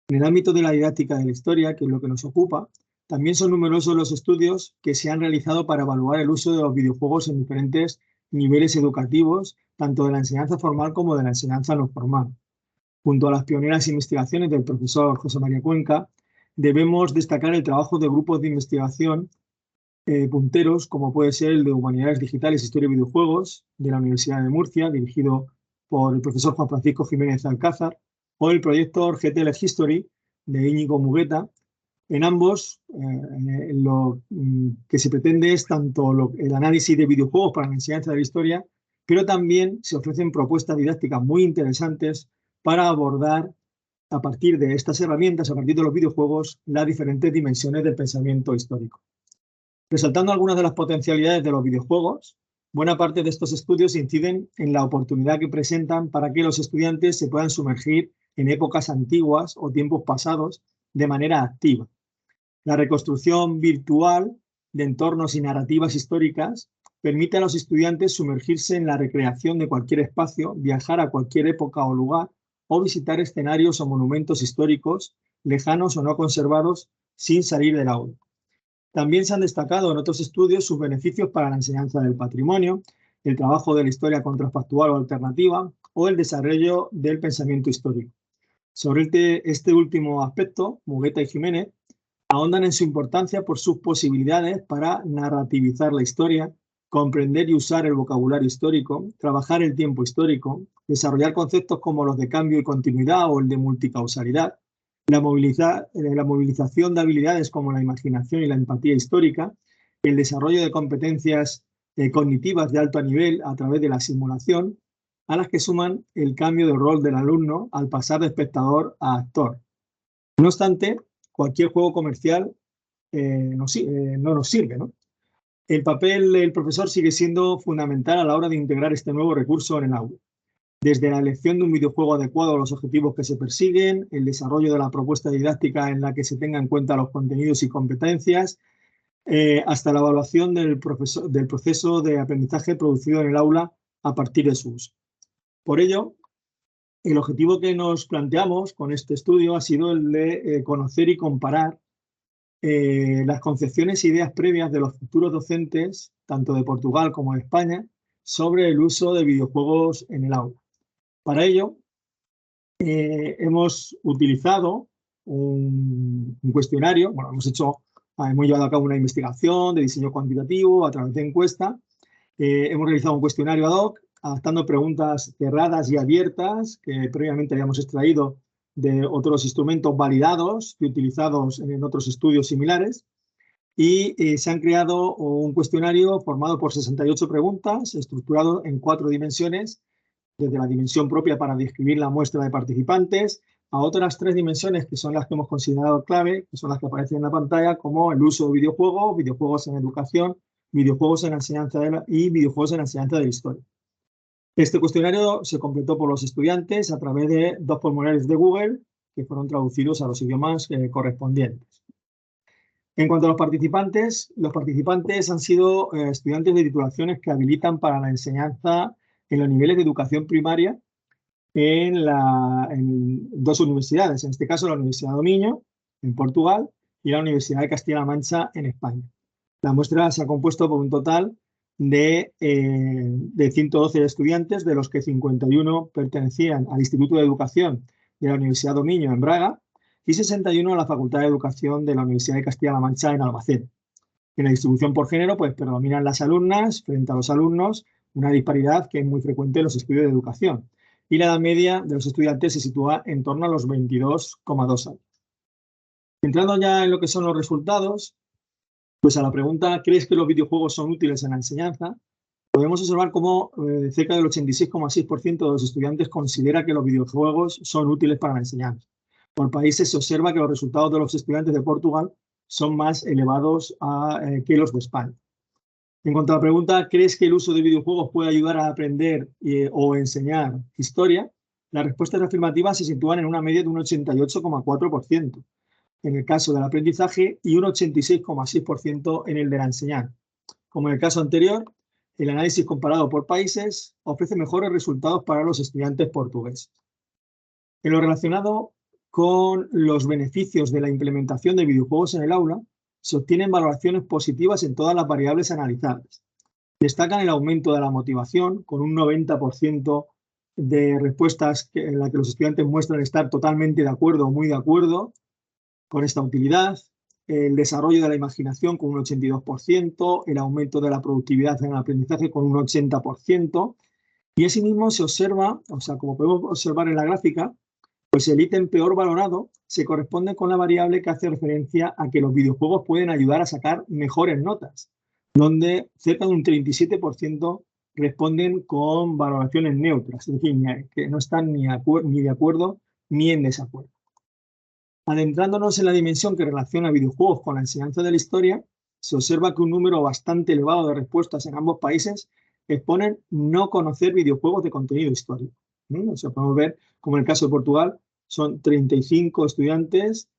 En el ámbito de la didáctica de la historia, que es lo que nos ocupa, también son numerosos los estudios que se han realizado para evaluar el uso de los videojuegos en diferentes niveles educativos, tanto de la enseñanza formal como de la enseñanza no formal. Junto a las pioneras investigaciones del profesor José María Cuenca, debemos destacar el trabajo de grupos de investigación punteros, como puede ser el de Humanidades Digitales, Historia y Videojuegos, de la Universidad de Murcia, dirigido por el profesor Juan Francisco Jiménez Alcázar, o el proyecto GTL History, de Íñigo Mugueta. En ambos, lo que se pretende es tanto el análisis de videojuegos para la enseñanza de la historia, pero también se ofrecen propuestas didácticas muy interesantes para abordar, a partir de estas herramientas, a partir de los videojuegos, las diferentes dimensiones del pensamiento histórico. Resaltando algunas de las potencialidades de los videojuegos, buena parte de estos estudios inciden en la oportunidad que presentan para que los estudiantes se puedan sumergir en épocas antiguas o tiempos pasados de manera activa. La reconstrucción virtual de entornos y narrativas históricas permite a los estudiantes sumergirse en la recreación de cualquier espacio, viajar a cualquier época o lugar o visitar escenarios o monumentos históricos lejanos o no conservados sin salir del aula. También se han destacado en otros estudios sus beneficios para la enseñanza del patrimonio, el trabajo de la historia contrafactual o alternativa o el desarrollo del pensamiento histórico. Sobre este último aspecto, Mugueta y Jiménez ahondan en su importancia por sus posibilidades para narrativizar la historia, comprender y usar el vocabulario histórico, trabajar el tiempo histórico, desarrollar conceptos como los de cambio y continuidad o el de multicausalidad, la movilización de habilidades como la imaginación y la empatía histórica, el desarrollo de competencias cognitivas de alto nivel a través de la simulación, a las que suman el cambio de rol del alumno al pasar de espectador a actor. No obstante, cualquier juego comercial no nos sirve, ¿no? El papel del profesor sigue siendo fundamental a la hora de integrar este nuevo recurso en el aula. Desde la elección de un videojuego adecuado a los objetivos que se persiguen, el desarrollo de la propuesta didáctica en la que se tengan en cuenta los contenidos y competencias, hasta la evaluación del proceso de aprendizaje producido en el aula a partir de su uso. Por ello, el objetivo que nos planteamos con este estudio ha sido el de conocer y comparar las concepciones e ideas previas de los futuros docentes, tanto de Portugal como de España, sobre el uso de videojuegos en el aula. Para ello, hemos utilizado un cuestionario, bueno, hemos llevado a cabo una investigación de diseño cuantitativo a través de encuesta, hemos realizado un cuestionario ad hoc, adaptando preguntas cerradas y abiertas que previamente habíamos extraído de otros instrumentos validados y utilizados en otros estudios similares, y se han creado un cuestionario formado por 68 preguntas, estructurado en 4 dimensiones, desde la dimensión propia para describir la muestra de participantes, a otras 3 dimensiones que son las que hemos considerado clave, que son las que aparecen en la pantalla, como el uso de videojuegos, videojuegos en educación, videojuegos en la enseñanza y videojuegos en la enseñanza de la historia. Este cuestionario se completó por los estudiantes a través de 2 formularios de Google que fueron traducidos a los idiomas correspondientes. En cuanto a los participantes han sido estudiantes de titulaciones que habilitan para la enseñanza en los niveles de educación primaria en 2 universidades, en este caso la Universidad do Minho, en Portugal, y la Universidad de Castilla-La Mancha, en España. La muestra se ha compuesto por un total de 112 estudiantes, de los que 51 pertenecían al Instituto de Educación de la Universidad do Minho, en Braga, y 61 a la Facultad de Educación de la Universidad de Castilla-La Mancha, en Albacete. En la distribución por género, pues predominan las alumnas frente a los alumnos, una disparidad que es muy frecuente en los estudios de educación. Y la edad media de los estudiantes se sitúa en torno a los 22,2 años. Entrando ya en lo que son los resultados, pues a la pregunta ¿crees que los videojuegos son útiles en la enseñanza? Podemos observar cómo cerca del 86,6% de los estudiantes considera que los videojuegos son útiles para la enseñanza. Por países se observa que los resultados de los estudiantes de Portugal son más elevados que los de España. En cuanto a la pregunta, ¿crees que el uso de videojuegos puede ayudar a aprender o enseñar historia? Las respuestas afirmativas se sitúan en una media de un 88,4% en el caso del aprendizaje y un 86,6% en el de la enseñanza. Como en el caso anterior, el análisis comparado por países ofrece mejores resultados para los estudiantes portugueses. En lo relacionado con los beneficios de la implementación de videojuegos en el aula, se obtienen valoraciones positivas en todas las variables analizadas. Destacan el aumento de la motivación, con un 90% de respuestas en las que los estudiantes muestran estar totalmente de acuerdo o muy de acuerdo con esta utilidad, el desarrollo de la imaginación con un 82%, el aumento de la productividad en el aprendizaje con un 80%, y asimismo se observa, como podemos observar en la gráfica, pues el ítem peor valorado se corresponde con la variable que hace referencia a que los videojuegos pueden ayudar a sacar mejores notas, donde cerca de un 37% responden con valoraciones neutras, es decir, que no están ni de acuerdo ni en desacuerdo. Adentrándonos en la dimensión que relaciona videojuegos con la enseñanza de la historia, se observa que un número bastante elevado de respuestas en ambos países exponen no conocer videojuegos de contenido histórico. Podemos ver, como en el caso de Portugal, son 35 estudiantes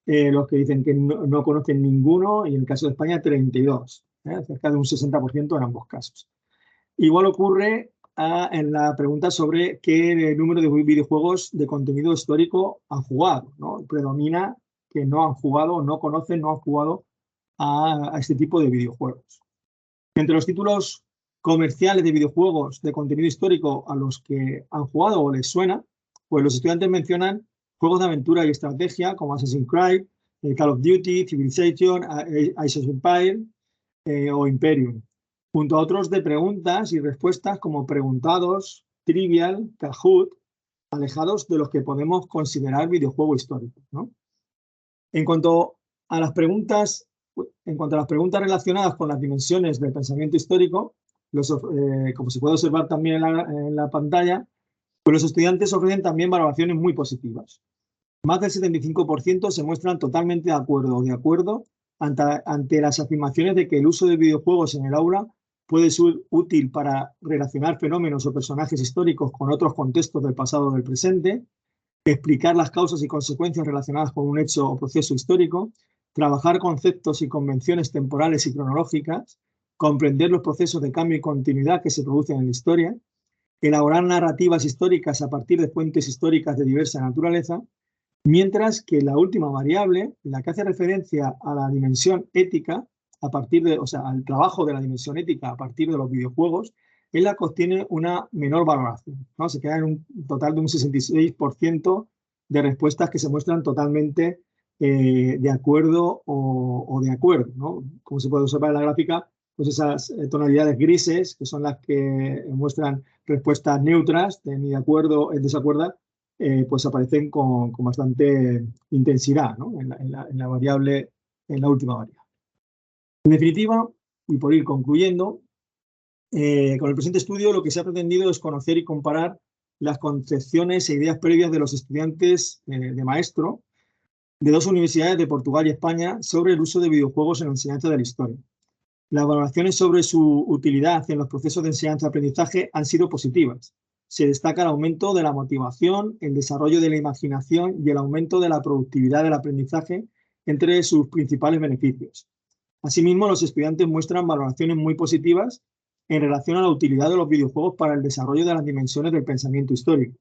los que dicen que no conocen ninguno, y en el caso de España 32, cerca de un 60% en ambos casos. Igual ocurre en la pregunta sobre qué número de videojuegos de contenido histórico han jugado, ¿no? Predomina que no han jugado, no conocen, no han jugado a este tipo de videojuegos. Entre los títulos comerciales de videojuegos de contenido histórico a los que han jugado o les suena, pues los estudiantes mencionan juegos de aventura y estrategia como Assassin's Creed, Call of Duty, Civilization, Age of Empires o Imperium, junto a otros de preguntas y respuestas como Preguntados, Trivial, Kahoot, alejados de los que podemos considerar videojuego histórico, ¿no? En cuanto a las preguntas relacionadas con las dimensiones del pensamiento histórico, como se puede observar también en la pantalla, pues los estudiantes ofrecen también valoraciones muy positivas. Más del 75% se muestran totalmente de acuerdo ante las afirmaciones de que el uso de videojuegos en el aula puede ser útil para relacionar fenómenos o personajes históricos con otros contextos del pasado o del presente, explicar las causas y consecuencias relacionadas con un hecho o proceso histórico, trabajar conceptos y convenciones temporales y cronológicas, comprender los procesos de cambio y continuidad que se producen en la historia, elaborar narrativas históricas a partir de fuentes históricas de diversa naturaleza, mientras que la última variable, la que hace referencia a la dimensión ética, al trabajo de la dimensión ética a partir de los videojuegos, es la que obtiene una menor valoración, ¿no? Se queda en un total de un 66% de respuestas que se muestran totalmente de acuerdo o de acuerdo, ¿no? Como se puede observar en la gráfica, pues esas tonalidades grises, que son las que muestran respuestas neutras, de ni de acuerdo, en desacuerdo, pues aparecen con bastante intensidad, ¿no? en la variable, en la última variable. En definitiva, y por ir concluyendo, con el presente estudio lo que se ha pretendido es conocer y comparar las concepciones e ideas previas de los estudiantes de maestro de dos universidades de Portugal y España sobre el uso de videojuegos en la enseñanza de la historia. Las valoraciones sobre su utilidad en los procesos de enseñanza-aprendizaje han sido positivas. Se destaca el aumento de la motivación, el desarrollo de la imaginación y el aumento de la productividad del aprendizaje entre sus principales beneficios. Asimismo, los estudiantes muestran valoraciones muy positivas en relación a la utilidad de los videojuegos para el desarrollo de las dimensiones del pensamiento histórico.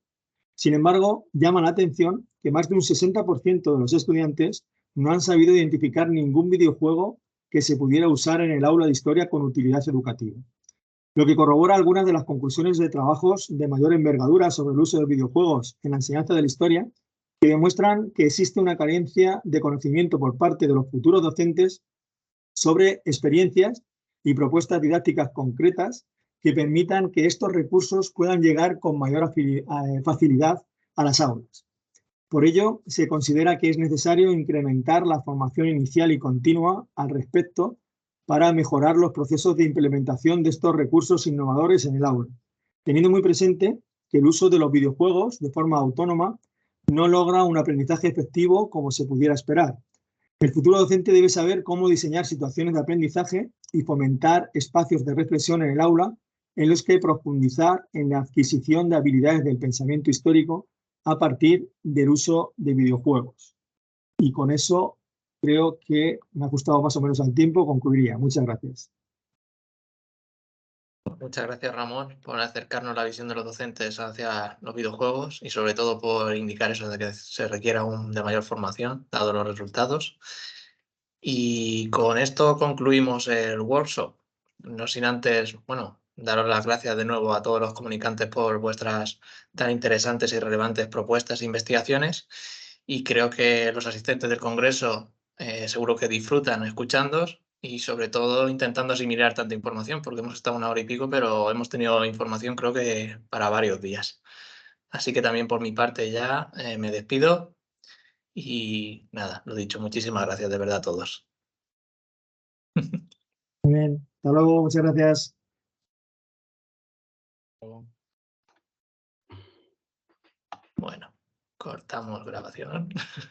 Sin embargo, llama la atención que más de un 60% de los estudiantes no han sabido identificar ningún videojuego que se pudiera usar en el aula de historia con utilidad educativa, lo que corrobora algunas de las conclusiones de trabajos de mayor envergadura sobre el uso de videojuegos en la enseñanza de la historia, que demuestran que existe una carencia de conocimiento por parte de los futuros docentes sobre experiencias y propuestas didácticas concretas que permitan que estos recursos puedan llegar con mayor facilidad a las aulas. Por ello, se considera que es necesario incrementar la formación inicial y continua al respecto para mejorar los procesos de implementación de estos recursos innovadores en el aula, teniendo muy presente que el uso de los videojuegos de forma autónoma no logra un aprendizaje efectivo como se pudiera esperar. El futuro docente debe saber cómo diseñar situaciones de aprendizaje y fomentar espacios de reflexión en el aula en los que profundizar en la adquisición de habilidades del pensamiento histórico a partir del uso de videojuegos. Y con eso creo que me ha ajustado más o menos al tiempo, concluiría. Muchas gracias. Muchas gracias, Ramón, por acercarnos la visión de los docentes hacia los videojuegos y sobre todo por indicar eso de que se requiere aún de mayor formación, dado los resultados. Y con esto concluimos el workshop. No sin antes, bueno, daros las gracias de nuevo a todos los comunicantes por vuestras tan interesantes y relevantes propuestas e investigaciones. Y creo que los asistentes del Congreso seguro que disfrutan escuchándoos y sobre todo intentando asimilar tanta información, porque hemos estado 1 hora y pico, pero hemos tenido información creo que para varios días. Así que también por mi parte ya me despido y nada, lo dicho, muchísimas gracias de verdad a todos. Muy bien, hasta luego, muchas gracias. Bueno, cortamos grabación.